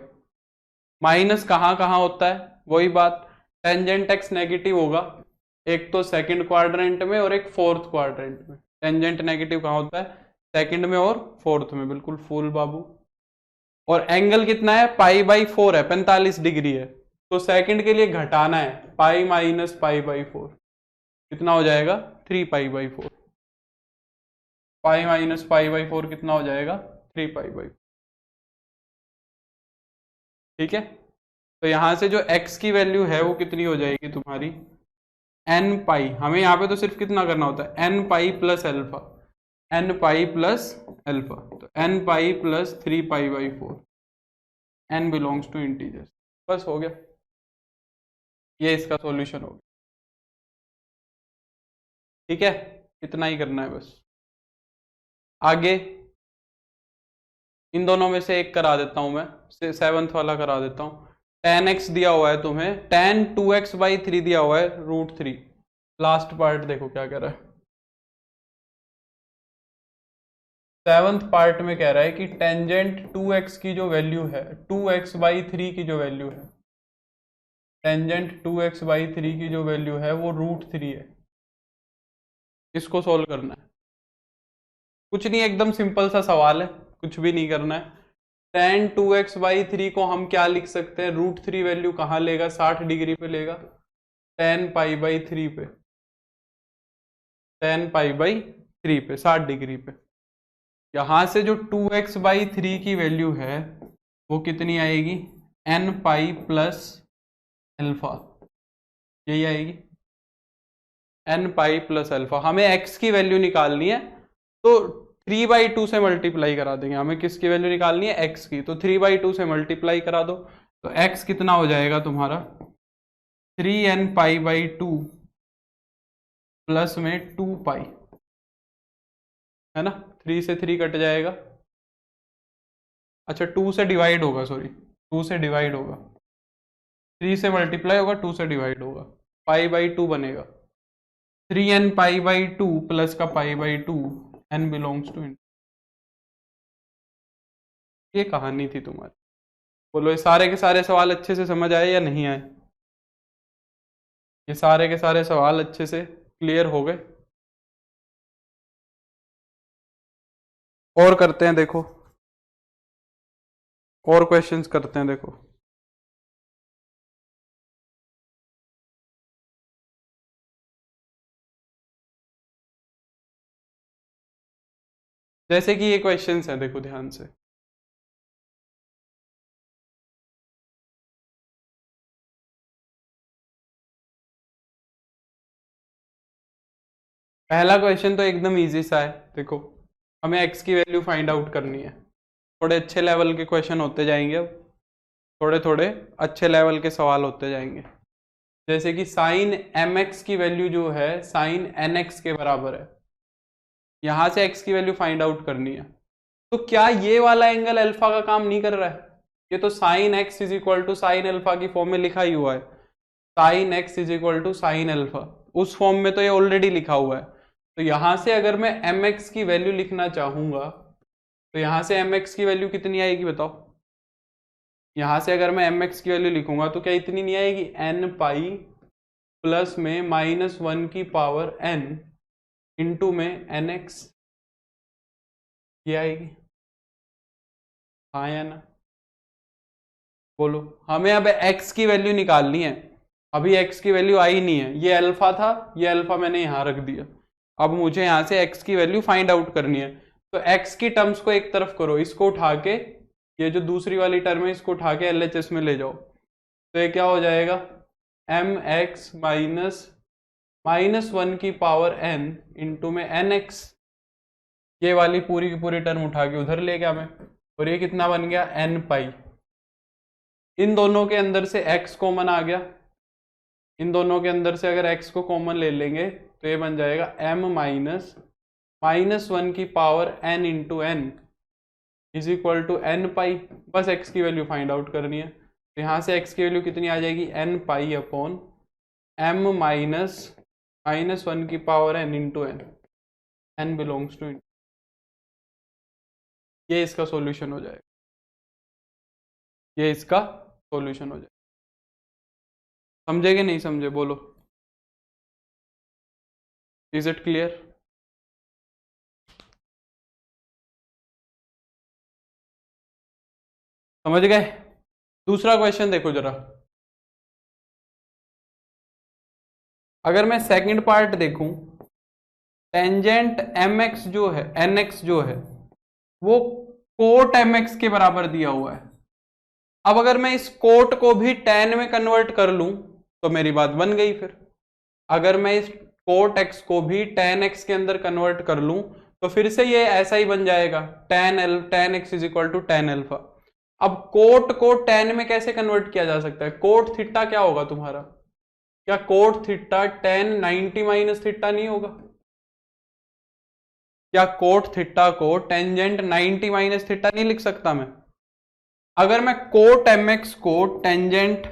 माइनस कहां कहां होता है? वही बात, टेंजेंट x नेगेटिव होगा, एक तो सेकंड क्वाड्रेंट में और एक फोर्थ क्वाड्रेंट में। टेंजेंट नेगेटिव कहां होता है? सेकंड में और फोर्थ में। बिल्कुल फूल बाबू। और एंगल कितना है? पाई/4 है, 45 डिग्री है। तो सेकंड के लिए घटाना है, पाई माइनस पाई/4 कितना हो जाएगा? 3π/4। पाई माइनस पाई/4 कितना हो जाएगा? 3π/4। ठीक है। तो यहां से जो x की वैल्यू है वो कितनी हो जाएगी तुम्हारी? n पाई। हमें यहाँ पे तो सिर्फ कितना करना होता है? n pi plus alpha, n pi plus alpha. तो n pi plus 3π/4, n belongs to integers. बस हो गया, ये इसका सॉल्यूशन हो गया। ठीक है, इतना ही करना है बस। आगे इन दोनों में से एक करा देता हूं मैं, 7th वाला करा देता हूं। tan x दिया हुआ है तुम्हें, tan 2x/3 दिया हुआ है √3। लास्ट पार्ट देखो क्या कह रहा है। 7th पार्ट में कह रहा है कि टेंजेंट 2x की जो वैल्यू है, 2x/3 की जो वैल्यू है, टेंजेंट 2x/3 की जो वैल्यू है वो √3 है। इसको सोल्व करना है, कुछ नहीं, एकदम सिंपल सा सवाल है, कुछ भी नहीं करना है। tan 2x/3 को हम क्या लिख सकते हैं, √3 वैल्यू कहाँ लेगा, 60 डिग्री पे लेगा, tan π/3 पे, tan π/3 पे 60 डिग्री पे। यहां से जो 2x/3 की वैल्यू है वो कितनी आएगी, n π + α, यही आएगी n π + α। हमें x की वैल्यू निकालनी है तो 3/2 से मल्टीप्लाई करा देंगे। हमें किसकी वैल्यू निकालनी है, x की, तो 3/2 से मल्टीप्लाई करा दो तो x कितना हो जाएगा तुम्हारा 3nπ/2 प्लस में 2π, है ना, 3 से 3 कट जाएगा, अच्छा 2 से डिवाइड होगा, सॉरी 2 से डिवाइड होगा, 3 से मल्टीप्लाई होगा, 2 से डिवाइड होगा, π/2 बनेगा, 3nπ/2 प्लस का π/2, n बिलोंग्स टू, ये कहानी थी तुम्हारी। बोलो ये सारे के सारे सवाल अच्छे से समझ आए या नहीं आए, ये सारे के सारे सवाल अच्छे से क्लियर हो गए। और करते हैं, देखो और क्वेश्चंस करते हैं, देखो जैसे कि ये क्वेश्चंस हैं, देखो ध्यान से। पहला क्वेश्चन तो एकदम इजी सा है, देखो हमें x की वैल्यू फाइंड आउट करनी है। थोड़े अच्छे लेवल के क्वेश्चन होते जाएंगे, अब थोड़े थोड़े अच्छे लेवल के सवाल होते जाएंगे। जैसे कि साइन mx की वैल्यू जो है साइन nx के बराबर है, यहां से x की वैल्यू फाइंड आउट करनी है। तो क्या ये वाला एंगल अल्फा का काम नहीं कर रहा है, ये तो साइन x = साइन अल्फा की फॉर्म में लिखा ही हुआ है, साइन x = साइन अल्फा, उस फॉर्म में तो ये ऑलरेडी लिखा हुआ है। तो यहां से अगर मैं mx की वैल्यू लिखना चाहूंगा तो यहां से mx की वैल्यू कितनी आएगी बताओ, यहां से अगर मैं mx की वैल्यू लिखूंगा तो क्या इतनी नहीं आएगी, n π प्लस में -1 की पावर n इंटू में nx, ये आएगी, हाँ या ना, बोलो। हमें अब x की वैल्यू निकालनी है, अभी x की वैल्यू आई नहीं है, ये अल्फा था, ये अल्फा मैंने यहां रख दिया, अब मुझे यहां से x की वैल्यू फाइंड आउट करनी है। तो x की टर्म्स को एक तरफ करो, इसको उठा के, ये जो दूसरी वाली टर्म है इसको उठा के LHS में ले जाओ, तो ये क्या हो जाएगा, mx -1 की पावर n इंटू में nx, ये वाली पूरी की पूरी टर्म उठा के उधर ले गया मैं, और ये कितना बन गया, n π। इन दोनों के अंदर से x कॉमन आ गया, इन दोनों के अंदर से अगर x को कॉमन ले लेंगे तो ये बन जाएगा m -1 की power n into n = n π। बस x की वैल्यू फाइंड आउट करनी है, तो यहां से x की वैल्यू कितनी आ जाएगी, n π/m -1 की power n into n, n belongs to, ये इसका सॉल्यूशन हो जाएगा, ये इसका सॉल्यूशन हो जाएगा। समझे कि नहीं समझे, बोलो, इज इट क्लियर। समझ गए। दूसरा क्वेश्चन देखो जरा, अगर मैं सेकंड पार्ट देखूं, टेंजेंट mx जो है, nx जो है वो कोट mx के बराबर दिया हुआ है। अब अगर मैं इस कोट को भी tan में कन्वर्ट कर लूं तो मेरी बात बन गई। फिर अगर मैं इस कोट x को भी tan x के अंदर कन्वर्ट कर लूं तो फिर से ये ऐसा ही बन जाएगा, tan x = tan अल्फा। अब कोट को tan में कैसे कन्वर्ट किया जा सकता है, कोट थीटा क्या होगा तुम्हारा, क्या कोट थीटा tan 90 - थीटा नहीं होगा, क्या कोट थीटा को टेंजेंट 90 माइनस थीटा नहीं लिख सकता मैं? अगर मैं कोट mx को टेंजेंट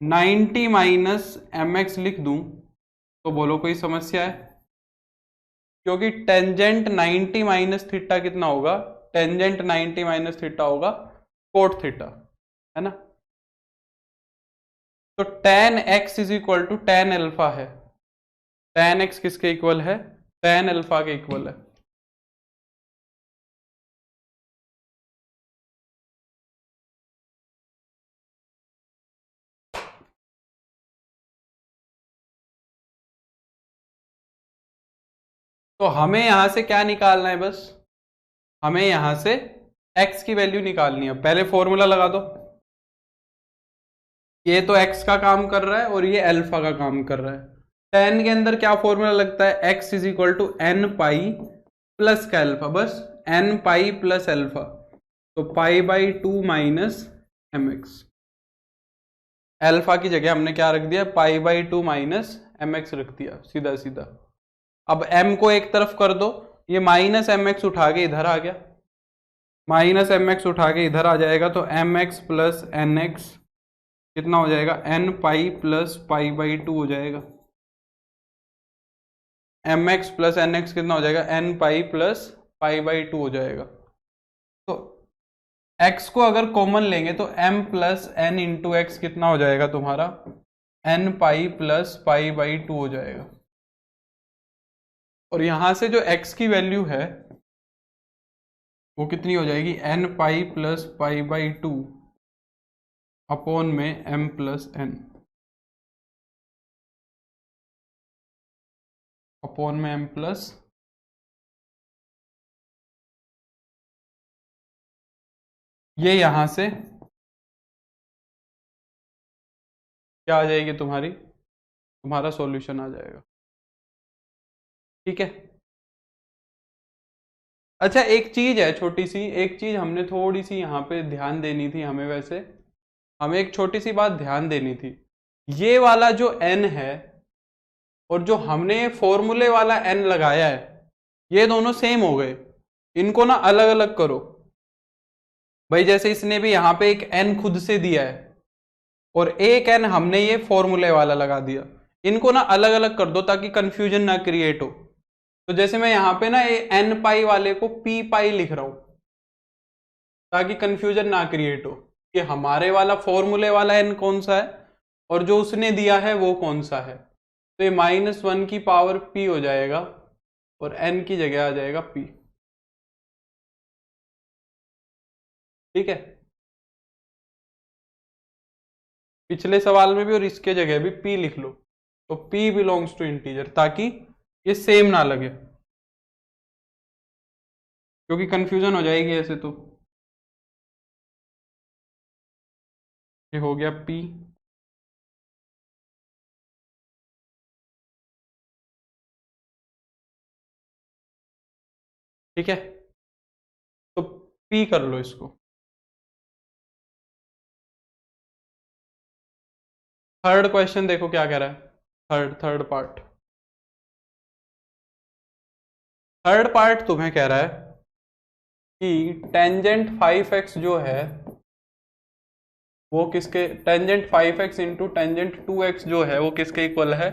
90 माइनस mx लिख दूं तो बोलो कोई समस्या है? क्योंकि टेंजेंट 90 माइनस थीटा कितना होगा? टेंजेंट 90 माइनस थीटा होगा कोट थीटा, है ना? तो tan x is equal to tan alpha है। tan x किसके इक्वल है? tan अल्फा के इक्वल है। तो हमें यहां से क्या निकालना है? बस हमें यहां से x की वैल्यू निकालनी है। पहले फॉर्मूला लगा दो। ये तो x का काम कर रहा है और ये अल्फा का काम कर रहा है। tan के अंदर क्या फॉर्मूला लगता है? x is equal to N pi plus का अल्फा, बस एन पाई प्लस अल्फा, तो pi by 2 minus m x. Alpha की जगह हमने क्या रख दिया? Pi by 2 minus m x रख दिया, सीधा सीधा। अब m को एक तरफ कर दो, ये माइनस एम एक्स उठा के इधर आ गया, माइनस एम एक्स उठा के इधर आ जाएगा, तो m x plus n x कितना हो जाएगा? N pi plus pi by 2 हो जाएगा। M x plus n x कितना हो जाएगा? N pi plus pi by 2 हो जाएगा। तो x को अगर कॉमन लेंगे तो m plus n into x कितना हो जाएगा तुम्हारा? N pi plus pi by 2 हो जाएगा। और यहां से जो x की वैल्यू है वो कितनी हो जाएगी? N pi plus pi by 2 upon में m प्लस एन, अपॉन में m प्लस, ये यहां से क्या आ जाएगी तुम्हारी? तुम्हारा सॉल्यूशन आ जाएगा। ठीक है। अच्छा एक चीज है छोटी सी, एक चीज हमने थोड़ी सी यहाँ पे ध्यान देनी थी हमें। वैसे हमें एक छोटी सी बात ध्यान देनी थी। ये वाला जो n है और जो हमने फॉर्मूले वाला n लगाया है, ये दोनों सेम हो गए। इनको ना अलग अलग करो भाई। जैसे इसने भी यहाँ पे एक n खुद से दिया है और एक n हमने ये फॉर्मूले वाला लगा दिया। इनको ना अलग अलग कर दो ताकि कंफ्यूजन ना क्रिएट हो। तो जैसे मैं यहाँ पे ना ये n पाई वाले को p पाई लिख रहा हूं ताकि कंफ्यूजन ना क्रिएट हो कि हमारे वाला फॉर्मूले वाला n कौन सा है और जो उसने दिया है वो कौन सा है। तो ये -1 की पावर p हो जाएगा और n की जगह आ जाएगा p। ठीक है। पिछले सवाल में भी और इसके जगह भी p लिख लो, तो p बिलोंग्स टू इंटीजर, ताकि ये सेम ना लगे, क्योंकि कंफ्यूजन हो जाएगी ऐसे। तो ये हो गया p, ठीक है। तो p कर लो इसको। थर्ड क्वेश्चन देखो क्या कह रहा है। थर्ड पार्ट, थर्ड पार्ट तुम्हें कह रहा है कि टेंजेंट 5x जो है वो किसके, tangent 5x into tangent 2x जो है वो किसके इक्वल है?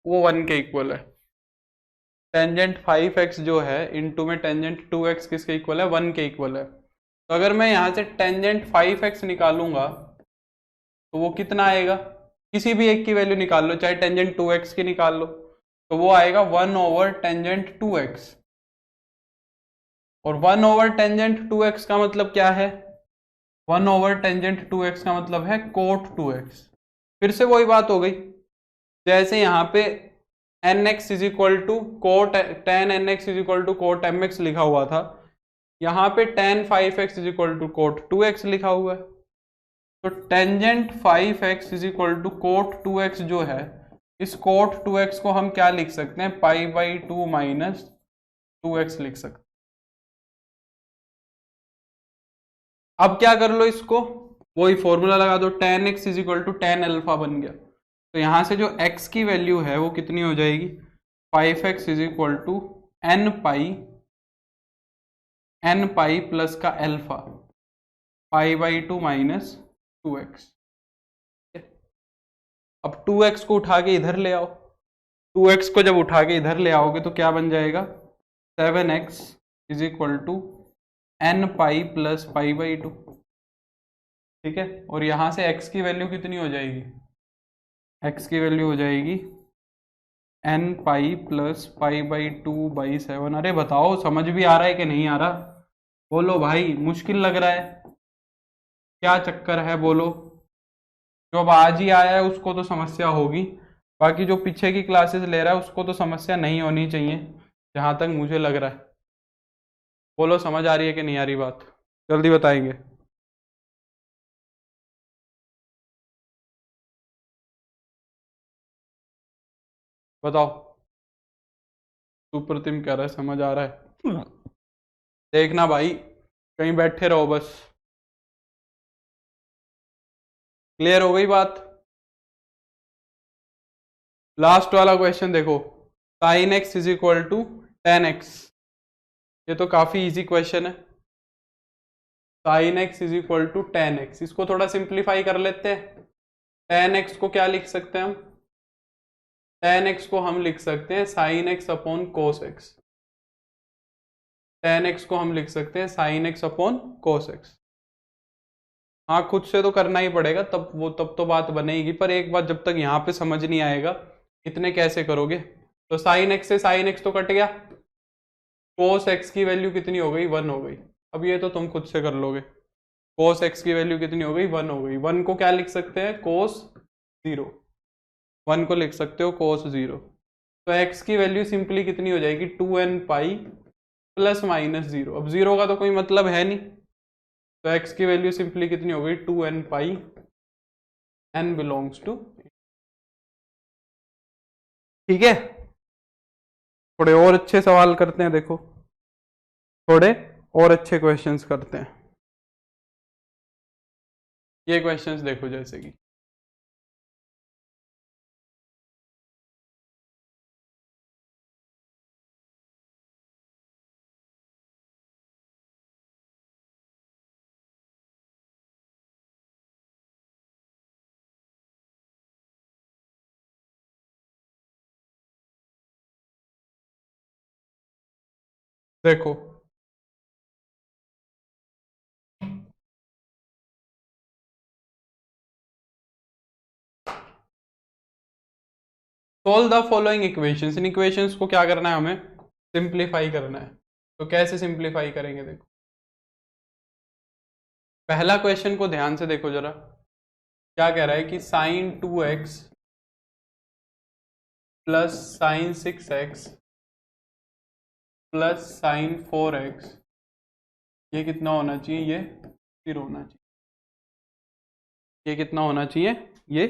वो 1 के इक्वल है। टेंजेंट 5x जो है इंटू में टेंजेंट 2x किसके इक्वल है? 1 के इक्वल है। तो अगर मैं यहां से टेंजेंट 5x निकालूंगा तो वो कितना आएगा? किसी भी एक की वैल्यू निकाल लो, चाहे टेंजेंट 2x की निकाल लो, तो वो आएगा 1 ओवर टेंजेंट 2x। और 1 ओवर टेंजेंट 2x का मतलब क्या है? 1 ओवर टेंजेंट 2x का मतलब है कोट 2x। फिर से वही बात हो गई, जैसे यहाँ पे nx is equal to cot tan nx is equal to cot mx लिखा हुआ था, यहाँ पे tan 5x is equal to cot 2x लिखा हुआ है। तो tangent 5x is equal to cot 2x जो है, इस कोट 2x को हम क्या लिख सकते हैं? पाई बाई 2 माइनस 2x लिख सकते हैं। अब क्या कर लो इसको, वही फॉर्मूला लगा दो, tan x is equal to tan alpha बन गया। तो यहां से जो x की वैल्यू है वो कितनी हो जाएगी? 5x is equal to N pi plus का एल्फा π/2 माइनस 2x। अब 2x को उठा के इधर ले आओ, 2x को जब उठा के इधर ले आओगे तो क्या बन जाएगा 7x is equal to N pi plus π/2। ठीक है, और यहां से x की वैल्यू कितनी हो जाएगी, x की वैल्यू हो जाएगी एन पाई प्लस π/2/7। अरे बताओ समझ भी आ रहा है कि नहीं आ रहा, बोलो भाई, मुश्किल लग रहा है, क्या चक्कर है बोलो। जो अब आज ही आया है उसको तो समस्या होगी, बाकी जो पीछे की क्लासेस ले रहा है उसको तो समस्या नहीं होनी चाहिए, जहां तक मुझे लग रहा है। बोलो समझ आ रही है कि नहीं आ रही बात, जल्दी बताएंगे। बताओ, सुप्रतिम कह रहा है समझ आ रहा है। देखना भाई, कहीं बैठे रहो बस। क्लियर हो गई बात। लास्ट वाला क्वेश्चन देखो, sin x is equal to tan x। ये तो काफी इजी क्वेश्चन है। sin x is equal to tan x, इसको थोड़ा सिंप्लीफाई कर लेते हैं। tan x को क्या लिख सकते हैं हम, tan x को हम लिख सकते हैं sin x upon cos x। tan x को हम लिख सकते हैं sin x upon cos x। हाँ, खुद से तो करना ही पड़ेगा, तब तो बात बनेगी, पर एक बात जब तक यहाँ पे समझ नहीं आएगा इतने कैसे करोगे। तो sin x से sin x तो कट गया, cos x की वैल्यू कितनी हो गई 1 हो गई। अब ये तो तुम खुद से कर लोगे, cos x की वैल्यू कितनी हो गई 1 हो गई। 1 को क्या लिख सकते हैं cos 0, 1 को लिख सकते हो cos 0। तो x की वैल्यू सिंपली कितनी हो जाएगी 2n पाई प्लस माइनस 0। अब 0 का तो कोई मतलब है नहीं, तो x की वैल्यू सिंपली कितनी हो गई 2n pi, n belongs to. ठीक है, थोड़े और अच्छे सवाल करते हैं, देखो थोड़े और अच्छे क्वेश्चंस करते हैं। ये क्वेश्चंस देखो, जैसे कि देखो, solve the following equations. In equations को क्या करना है, हमें सिंप्लीफाई करना है। तो कैसे सिंप्लीफाई करेंगे, देखो पहला क्वेश्चन को ध्यान से देखो जरा, क्या कह रहा है कि sin 2x plus sin 6x plus sin 4x, ये कितना होना चाहिए, ये 0 होना चाहिए। ये कितना होना चाहिए, ये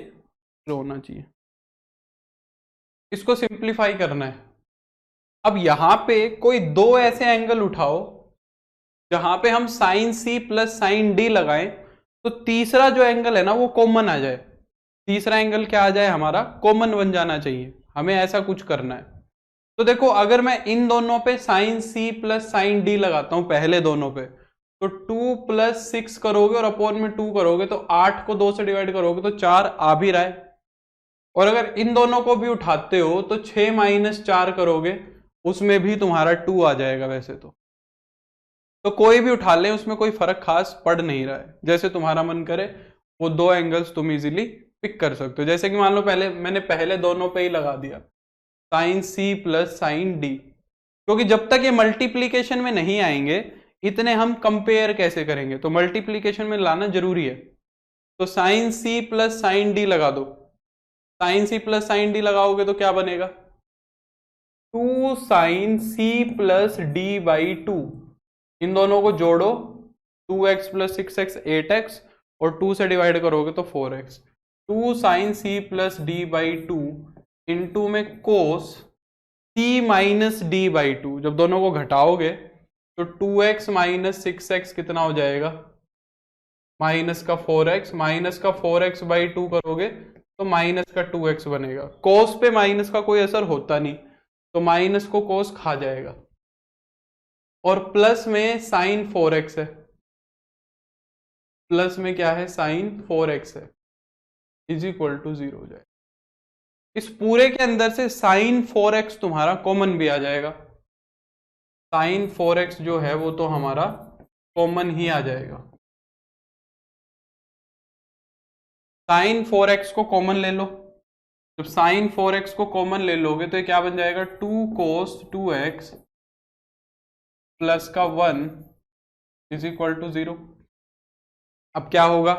0 होना चाहिए। इसको सिंप्लीफाई करना है। अब यहां पे कोई दो ऐसे एंगल उठाओ जहां पे हम sine C plus sine D लगाएं, तो तीसरा जो एंगल है ना वो कॉमन आ जाए। तीसरा एंगल क्या आ जाए, हमारा कॉमन बन जाना चाहिए। हमें ऐसा कुछ करना है। तो देखो, अगर मैं इन दोनों पे sine C plus sine D लगाता हूं, पहले दोनों पे, तो 2 प्लस 6 करोगे और अपॉन में 2 करोगे, तो 8 को 2 से डिवाइड करोगे तो 4 आ भी रहा है। और अगर इन दोनों को भी उठाते हो तो 6 माइनस 4 करोगे, उसमें भी तुम्हारा 2 आ जाएगा। वैसे तो कोई भी उठा लें, उसमें कोई फर्क खास पड़ नहीं रहा है। जैसे तुम्हारा मन करे वो दो एंगल्स तुम इजीली पिक कर सकते हो। जैसे कि मान लो मैंने पहले दोनों पे ही लगा दिया sine C plus sine D, क्योंकि जब तक ये मल्टीप्लीकेशन में नहीं आएंगे इतने हम कंपेयर कैसे करेंगे, तो मल्टीप्लीकेशन में लाना जरूरी है। तो sine C plus sine D लगा दो। Sine C plus sine D लगाओगे तो क्या बनेगा, 2 sine C plus D by 2। इन दोनों को जोड़ो, 2x प्लस 6x 8x, और 2 से डिवाइड करोगे तो 4x। 2 sine C plus D by 2 into में cos C minus D by 2। जब दोनों को घटाओगे तो 2x माइनस 6x कितना हो जाएगा, माइनस का 4x। माइनस का 4x बाई 2 करोगे तो माइनस का 2x बनेगा। कोस पे माइनस का कोई असर होता नहीं, तो माइनस को कोस खा जाएगा, और प्लस में साइन 4x है, प्लस में क्या है साइन 4x है, इज इक्वल टू 0 हो जाएगा। इस पूरे के अंदर से साइन 4x तुम्हारा कॉमन भी आ जाएगा, साइन 4x जो है वो तो हमारा कॉमन ही आ जाएगा। साइन 4x को कॉमन ले लो, जब साइन 4x को कॉमन ले लोगे तो ये क्या बन जाएगा 2 cos 2x प्लस का 1 इज इक्वल टू 0। अब क्या होगा,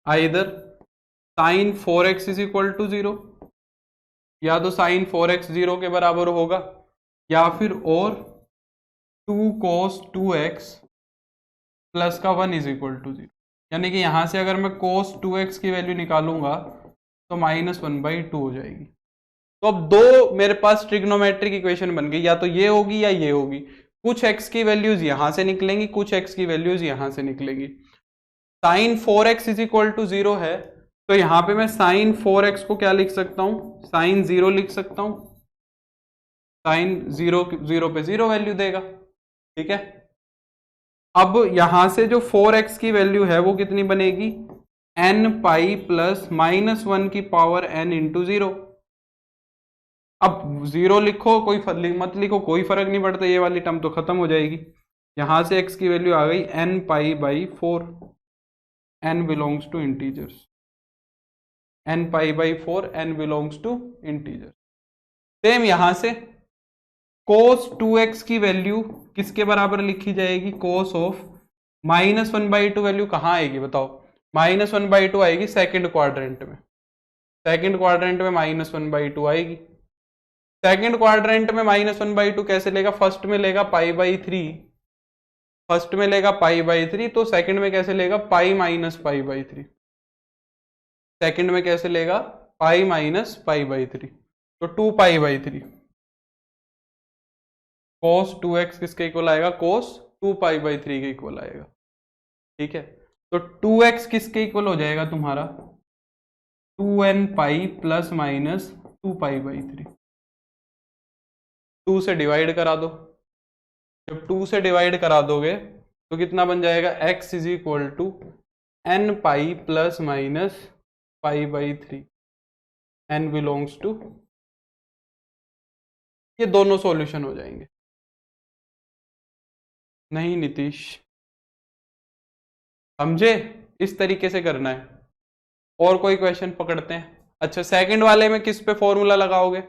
either sine 4x is equal to 0, या तो साइन 4x 0 के बराबर होगा, या फिर और 2 cos 2x प्लस का 1 इज इक्वल टू 0। यानी कि यहां से अगर मैं cos 2x की वैल्यू निकालूंगा तो -1/2 हो जाएगी। तो अब दो मेरे पास ट्रिग्नोमेट्रिक इक्वेशन बन गई, या तो ये होगी या ये होगी। कुछ x की वैल्यूज यहां से निकलेंगी, कुछ x की वैल्यूज यहां से निकलेंगी। Sign 4x is equal to 0 है, तो यहां पे मैं साइन 4x को क्या लिख सकता हूं, साइन 0 लिख सकता हूं। साइन 0 पे 0 वैल्यू देगा, ठीक है। अब यहां से जो 4x की वैल्यू है वो कितनी बनेगी, n पाई प्लस -1 की पावर n इंटू 0। अब 0 लिखो, कोई मत लिखो, कोई फर्क नहीं पड़ता, ये वाली टर्म तो खत्म हो जाएगी। यहां से x की वैल्यू आ गई n pi by 4, n belongs to integers, n pi by 4, n belongs to integer. Same यहां से cos 2x की वैल्यू किसके बराबर लिखी जाएगी, cos ऑफ -1/2 वैल्यू कहां आएगी बताओ, -1/2 आएगी सेकंड क्वाड्रेंट में, सेकंड क्वाड्रेंट में -1/2 आएगी। सेकंड क्वाड्रेंट में -1/2 कैसे लेगा, फर्स्ट में लेगा π/3, फर्स्ट में लेगा π/3, तो सेकंड में कैसे लेगा पाई माइनस π/3, सेकंड में कैसे लेगा पाई माइनस π/3, तो 2π/3। cos 2x किसके इक्वल आएगा, cos 2π/3 के इक्वल आएगा, ठीक है। तो 2x किसके इक्वल हो जाएगा तुम्हारा 2n पाई प्लस माइनस 2π/3। 2 से डिवाइड करा दो, जब 2 से डिवाइड करा दोगे तो कितना बन जाएगा, x is equal to n pi plus minus π/3, n belongs to, ये दोनों सॉल्यूशन हो जाएंगे। नहीं नीतीश, समझे, इस तरीके से करना है। और कोई क्वेश्चन पकड़ते हैं। अच्छा, सेकंड वाले में किस पे फॉर्मूला लगाओगे,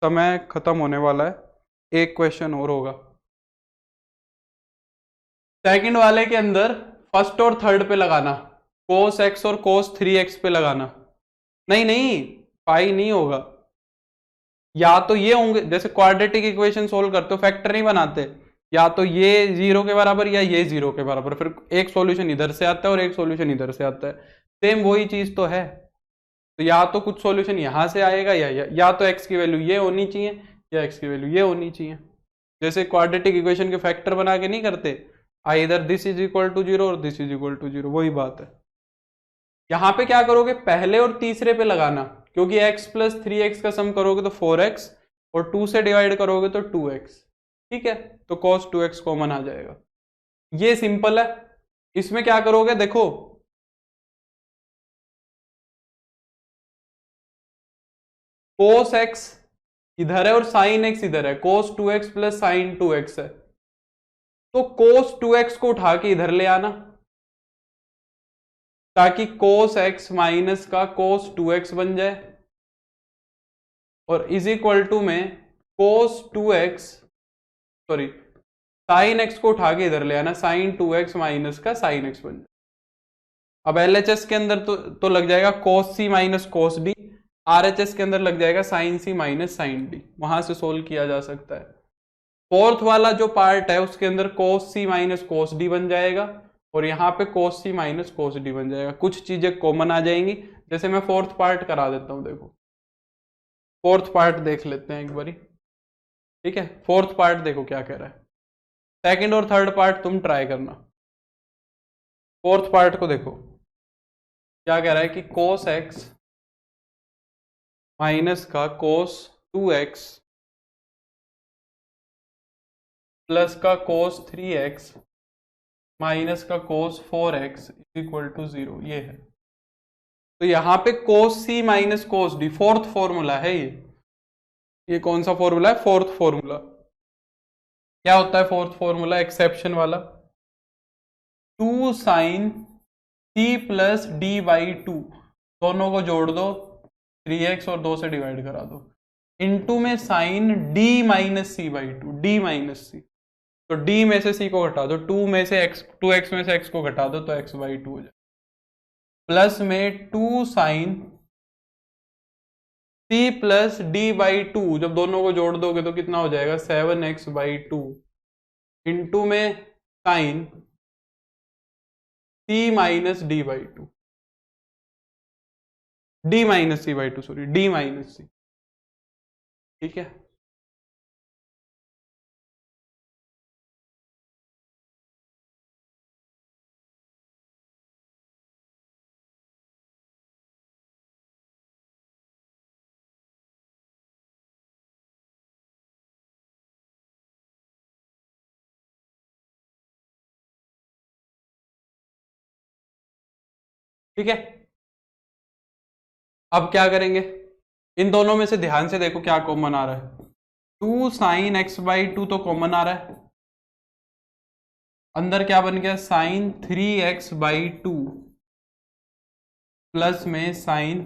समय खत्म होने वाला है, एक क्वेश्चन और होगा। सेकंड वाले के अंदर फर्स्ट और थर्ड पे लगाना, cos x और cos 3x पे लगाना। नहीं पाई नहीं होगा, या तो ये होंगे, जैसे क्वाड्रेटिक इक्वेशन सोल्व करते हो फैक्टर नहीं बनाते, या तो ये 0 के बराबर या ये 0 के बराबर, फिर एक सॉल्यूशन इधर से आता है और एक सॉल्यूशन इधर से आता है, सेम वही चीज तो है। तो या तो कुछ सॉल्यूशन यहां से आएगा, या तो x की वैल्यू ये होनी चाहिए या x की वैल्यू ये होनी चाहिए। जैसे क्वाड्रेटिक इक्वेशन के फैक्टर बना के नहीं करते, either this is equal to 0 और दिस इज इक्वल टू 0, वही बात है। यहां पे क्या करोगे, पहले और तीसरे पे लगाना, क्योंकि x प्लस 3x का सम करोगे तो 4x, और 2 से डिवाइड करोगे तो 2x, ठीक है। तो cos 2x कॉमन आ जाएगा, ये सिंपल है। इसमें क्या करोगे, देखो cos x इधर है और sin x इधर है, cos 2x plus sin 2x है, तो cos 2x को उठा के इधर ले आना, ताकि cos x माइनस का cos 2x बन जाए, और इज इक्वल टू में cos 2x sorry sin x को उठा के इधर ले आना, sin 2x माइनस का sin x बन जाए। अब LHS के अंदर तो लग जाएगा cos c minus cos d, RHS के अंदर लग जाएगा sin c minus sin d, वहां से सोल्व किया जा सकता है। फोर्थ वाला जो पार्ट है उसके अंदर cos c minus cos d बन जाएगा, और यहाँ पे cos c minus cos d बन जाएगा, कुछ चीजें कॉमन आ जाएंगी। जैसे मैं फोर्थ पार्ट करा देता हूं, देखो फोर्थ पार्ट देख लेते हैं एक बारी, ठीक है। फोर्थ पार्ट देखो क्या कह रहा है, सेकंड और थर्ड पार्ट तुम ट्राई करना। फोर्थ पार्ट को देखो क्या कह रहा है कि cos x माइनस का कोस 2x प्लस का कोस 3x माइनस का कोस 4x इक्वल टू 0, ये है। तो यहां पे cos C minus cos D, fourth formula है ये कौन सा फॉर्मूला है? Fourth formula. क्या होता है फोर्थ फॉर्मूला एक्सेप्शन वाला? 2 sine C plus D by 2, दोनों को जोड़ दो 3x और 2 से डिवाइड करा दो, इनटू में sine D minus C by 2, D minus C, तो d में से c को घटा दो, 2 में से x, 2x में से x को घटा दो तो x बाई 2 हो जाए, प्लस में 2 sine c plus D by 2, जब दोनों को जोड़ दोगे तो कितना हो जाएगा? 7x बाई 2, इंटू में sine c minus D by 2, D minus C by 2, sorry D minus C, ठीक है। ठीक है, अब क्या करेंगे? इन दोनों में से ध्यान से देखो क्या कॉमन आ रहा है। 2 साइन एक्स बाई 2 तो कॉमन आ रहा है, अंदर क्या बन गया? साइन 3x बाई 2 प्लस में sine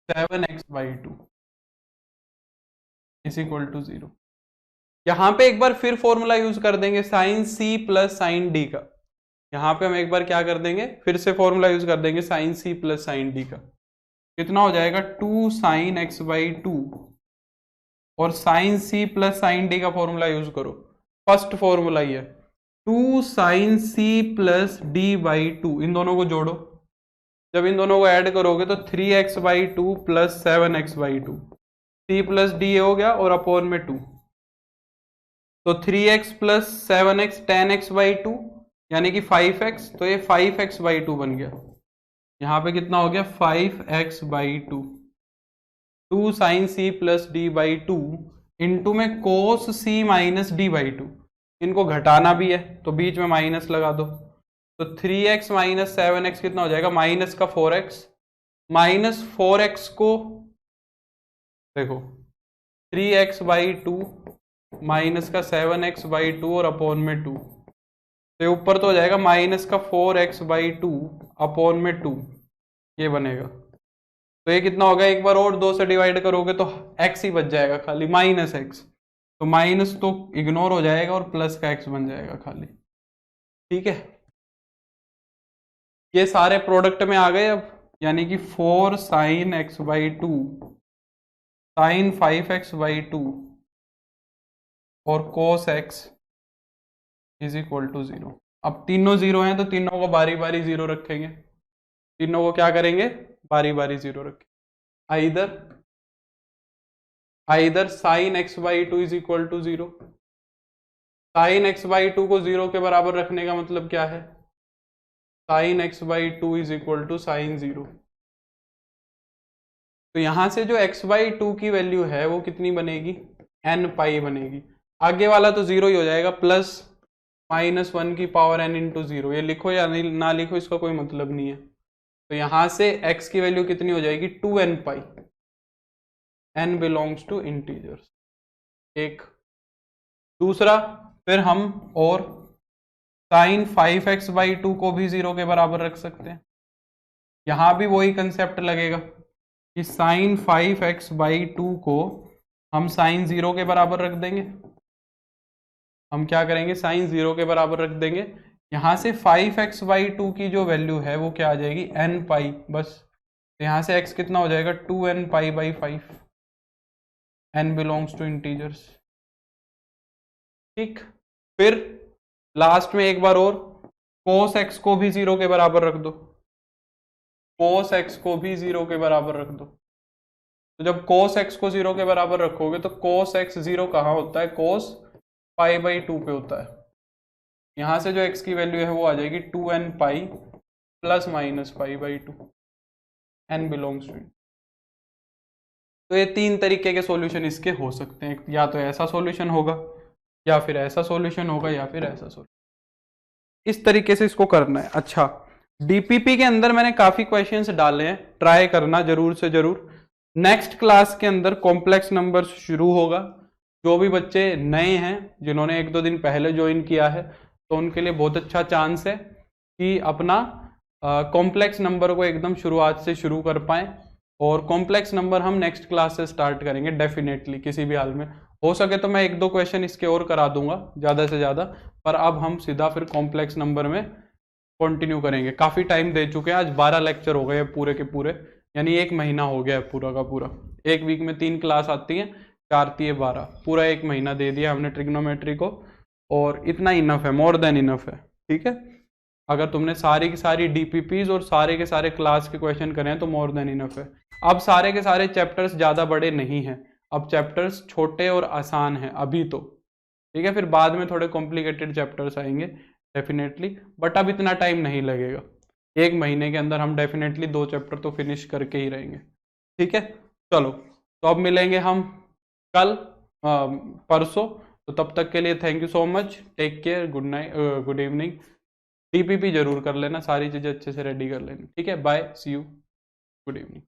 7x by 2 is equal to 0। यहां पे एक बार फिर फॉर्मूला यूज कर देंगे sine C plus sine D का। यहां पे हम एक बार क्या कर देंगे? फिर से फॉर्मूला यूज कर देंगे sine C plus sine D का। कितना हो जाएगा? 2 साइन एक्स बाई 2 और sine C plus sine D का फॉर्मूला यूज करो, फर्स्ट फॉर्मूला ही है 2 sine C plus D by 2, इन दोनों को जोड़ो, जब इन दोनों को ऐड करोगे तो 3x by 2 plus 7x by 2, C plus D हो गया और अपॉन में 2, तो 3x plus 7x 10x by 2 यानी कि 5x, तो ये 5x बाई 2 बन गया। यहां पे कितना हो गया? 5x by 2, 2 sine C plus D by 2 into में cos C minus D by 2, इनको घटाना भी है तो बीच में माइनस लगा दो, तो 3x माइनस 7x कितना हो जाएगा? माइनस का 4x, माइनस 4x को देखो 3x बाई 2 माइनस का 7x बाई 2 और अपॉन में 2, तो ऊपर तो हो जाएगा माइनस का 4x बाई 2 अपॉन में 2, ये बनेगा। तो ये कितना होगा? एक बार और 2 से डिवाइड करोगे तो x ही बच जाएगा खाली, माइनस x, तो माइनस तो इग्नोर हो जाएगा और प्लस का x बन जाएगा खाली, ठीक है। ये सारे प्रोडक्ट में आ गए अब, यानी कि 4 sine x by 2 sine 5x by 2 और cos x is equal to 0। अब तीनों 0 हैं तो तीनों को बारी बारी 0 रखेंगे, तीनों को क्या करेंगे? बारी बारी 0 रखेंगे। Either sine x by 2 is equal to 0, sine x by 2 को 0 के बराबर रखने का मतलब क्या है? Sine x by 2 is equal to sine 0, तो यहां से जो x बाई 2 की वैल्यू है वो कितनी बनेगी? n पाई बनेगी। आगे वाला तो 0 ही हो जाएगा, प्लस माइनस 1 की पावर n इंटू 0, ये लिखो या ना लिखो इसका कोई मतलब नहीं है। तो यहां से x की वैल्यू कितनी हो जाएगी? 2n pi, n belongs to integers. एक दूसरा, फिर हम और साइन 5x बाई 2 को भी 0 के बराबर रख सकते हैं, यहां भी वही कंसेप्ट लगेगा कि साइन 5x बाई 2 को हम साइन 0 के बराबर रख देंगे। हम क्या करेंगे? साइन 0 के बराबर रख देंगे। यहां से 5x बाई 2 की जो वैल्यू है वो क्या आ जाएगी? n पाई, बस। तो यहां से x कितना हो जाएगा? 2n pi by 5, n belongs to integers, ठीक। फिर लास्ट में एक बार और cos x को भी 0 के बराबर रख दो, cos x को भी 0 के बराबर रख दो। तो जब cos x को 0 के बराबर रखोगे तो cos x 0 कहाँ होता है? cos पाई बाई 2 पे होता है। यहां से जो x की वैल्यू है वो आ जाएगी 2n pi plus minus pi by 2, n belongs to तो ये 3 तरीके के सॉल्यूशन इसके हो सकते हैं, या तो ऐसा सॉल्यूशन होगा, या फिर ऐसा सॉल्यूशन होगा, या फिर ऐसा सॉल्यूशन। इस तरीके से इसको करना है। अच्छा, डीपीपी के अंदर मैंने काफी क्वेश्चंस डाले हैं, ट्राई करना जरूर से जरूर। नेक्स्ट क्लास के अंदर कॉम्प्लेक्स नंबर शुरू होगा। जो भी बच्चे नए हैं, जिन्होंने 1-2 दिन पहले ज्वाइन किया है, तो उनके लिए बहुत अच्छा चांस है कि अपना कॉम्प्लेक्स नंबर को एकदम शुरुआत से शुरू कर पाए। और कॉम्प्लेक्स नंबर हम नेक्स्ट क्लास से स्टार्ट करेंगे डेफिनेटली, किसी भी हाल में। हो सके तो मैं 1-2 क्वेश्चन इसके और करा दूंगा ज़्यादा से ज़्यादा, पर अब हम सीधा फिर कॉम्प्लेक्स नंबर में कंटिन्यू करेंगे। काफ़ी टाइम दे चुके हैं, आज 12 लेक्चर हो गए पूरे के पूरे, यानी 1 महीना हो गया है पूरा का पूरा। 1 वीक में 3 क्लास आती हैं, 4×3=12, पूरा 1 महीना दे दिया हमने ट्रिग्नोमेट्री को, और इतना इनफ है, मोर देन इनफ है। ठीक है, अगर तुमने सारी की सारी डीपीपीज और सारे के सारे क्लास के क्वेश्चन करे हैं तो मोर देन इनफ है। अब सारे के सारे चैप्टर्स ज़्यादा बड़े नहीं हैं, अब चैप्टर्स छोटे और आसान हैं अभी तो। ठीक है, फिर बाद में थोड़े कॉम्प्लिकेटेड चैप्टर्स आएंगे डेफिनेटली, बट अब इतना टाइम नहीं लगेगा। 1 महीने के अंदर हम डेफिनेटली 2 चैप्टर तो फिनिश करके ही रहेंगे। ठीक है, चलो, तो अब मिलेंगे हम कल परसों। तो तब तक के लिए thank you so much, take care, good night, good evening. DPP जरूर कर लेना, सारी चीज़ें अच्छे से रेडी कर लेनी। ठीक है, bye, see you, good evening.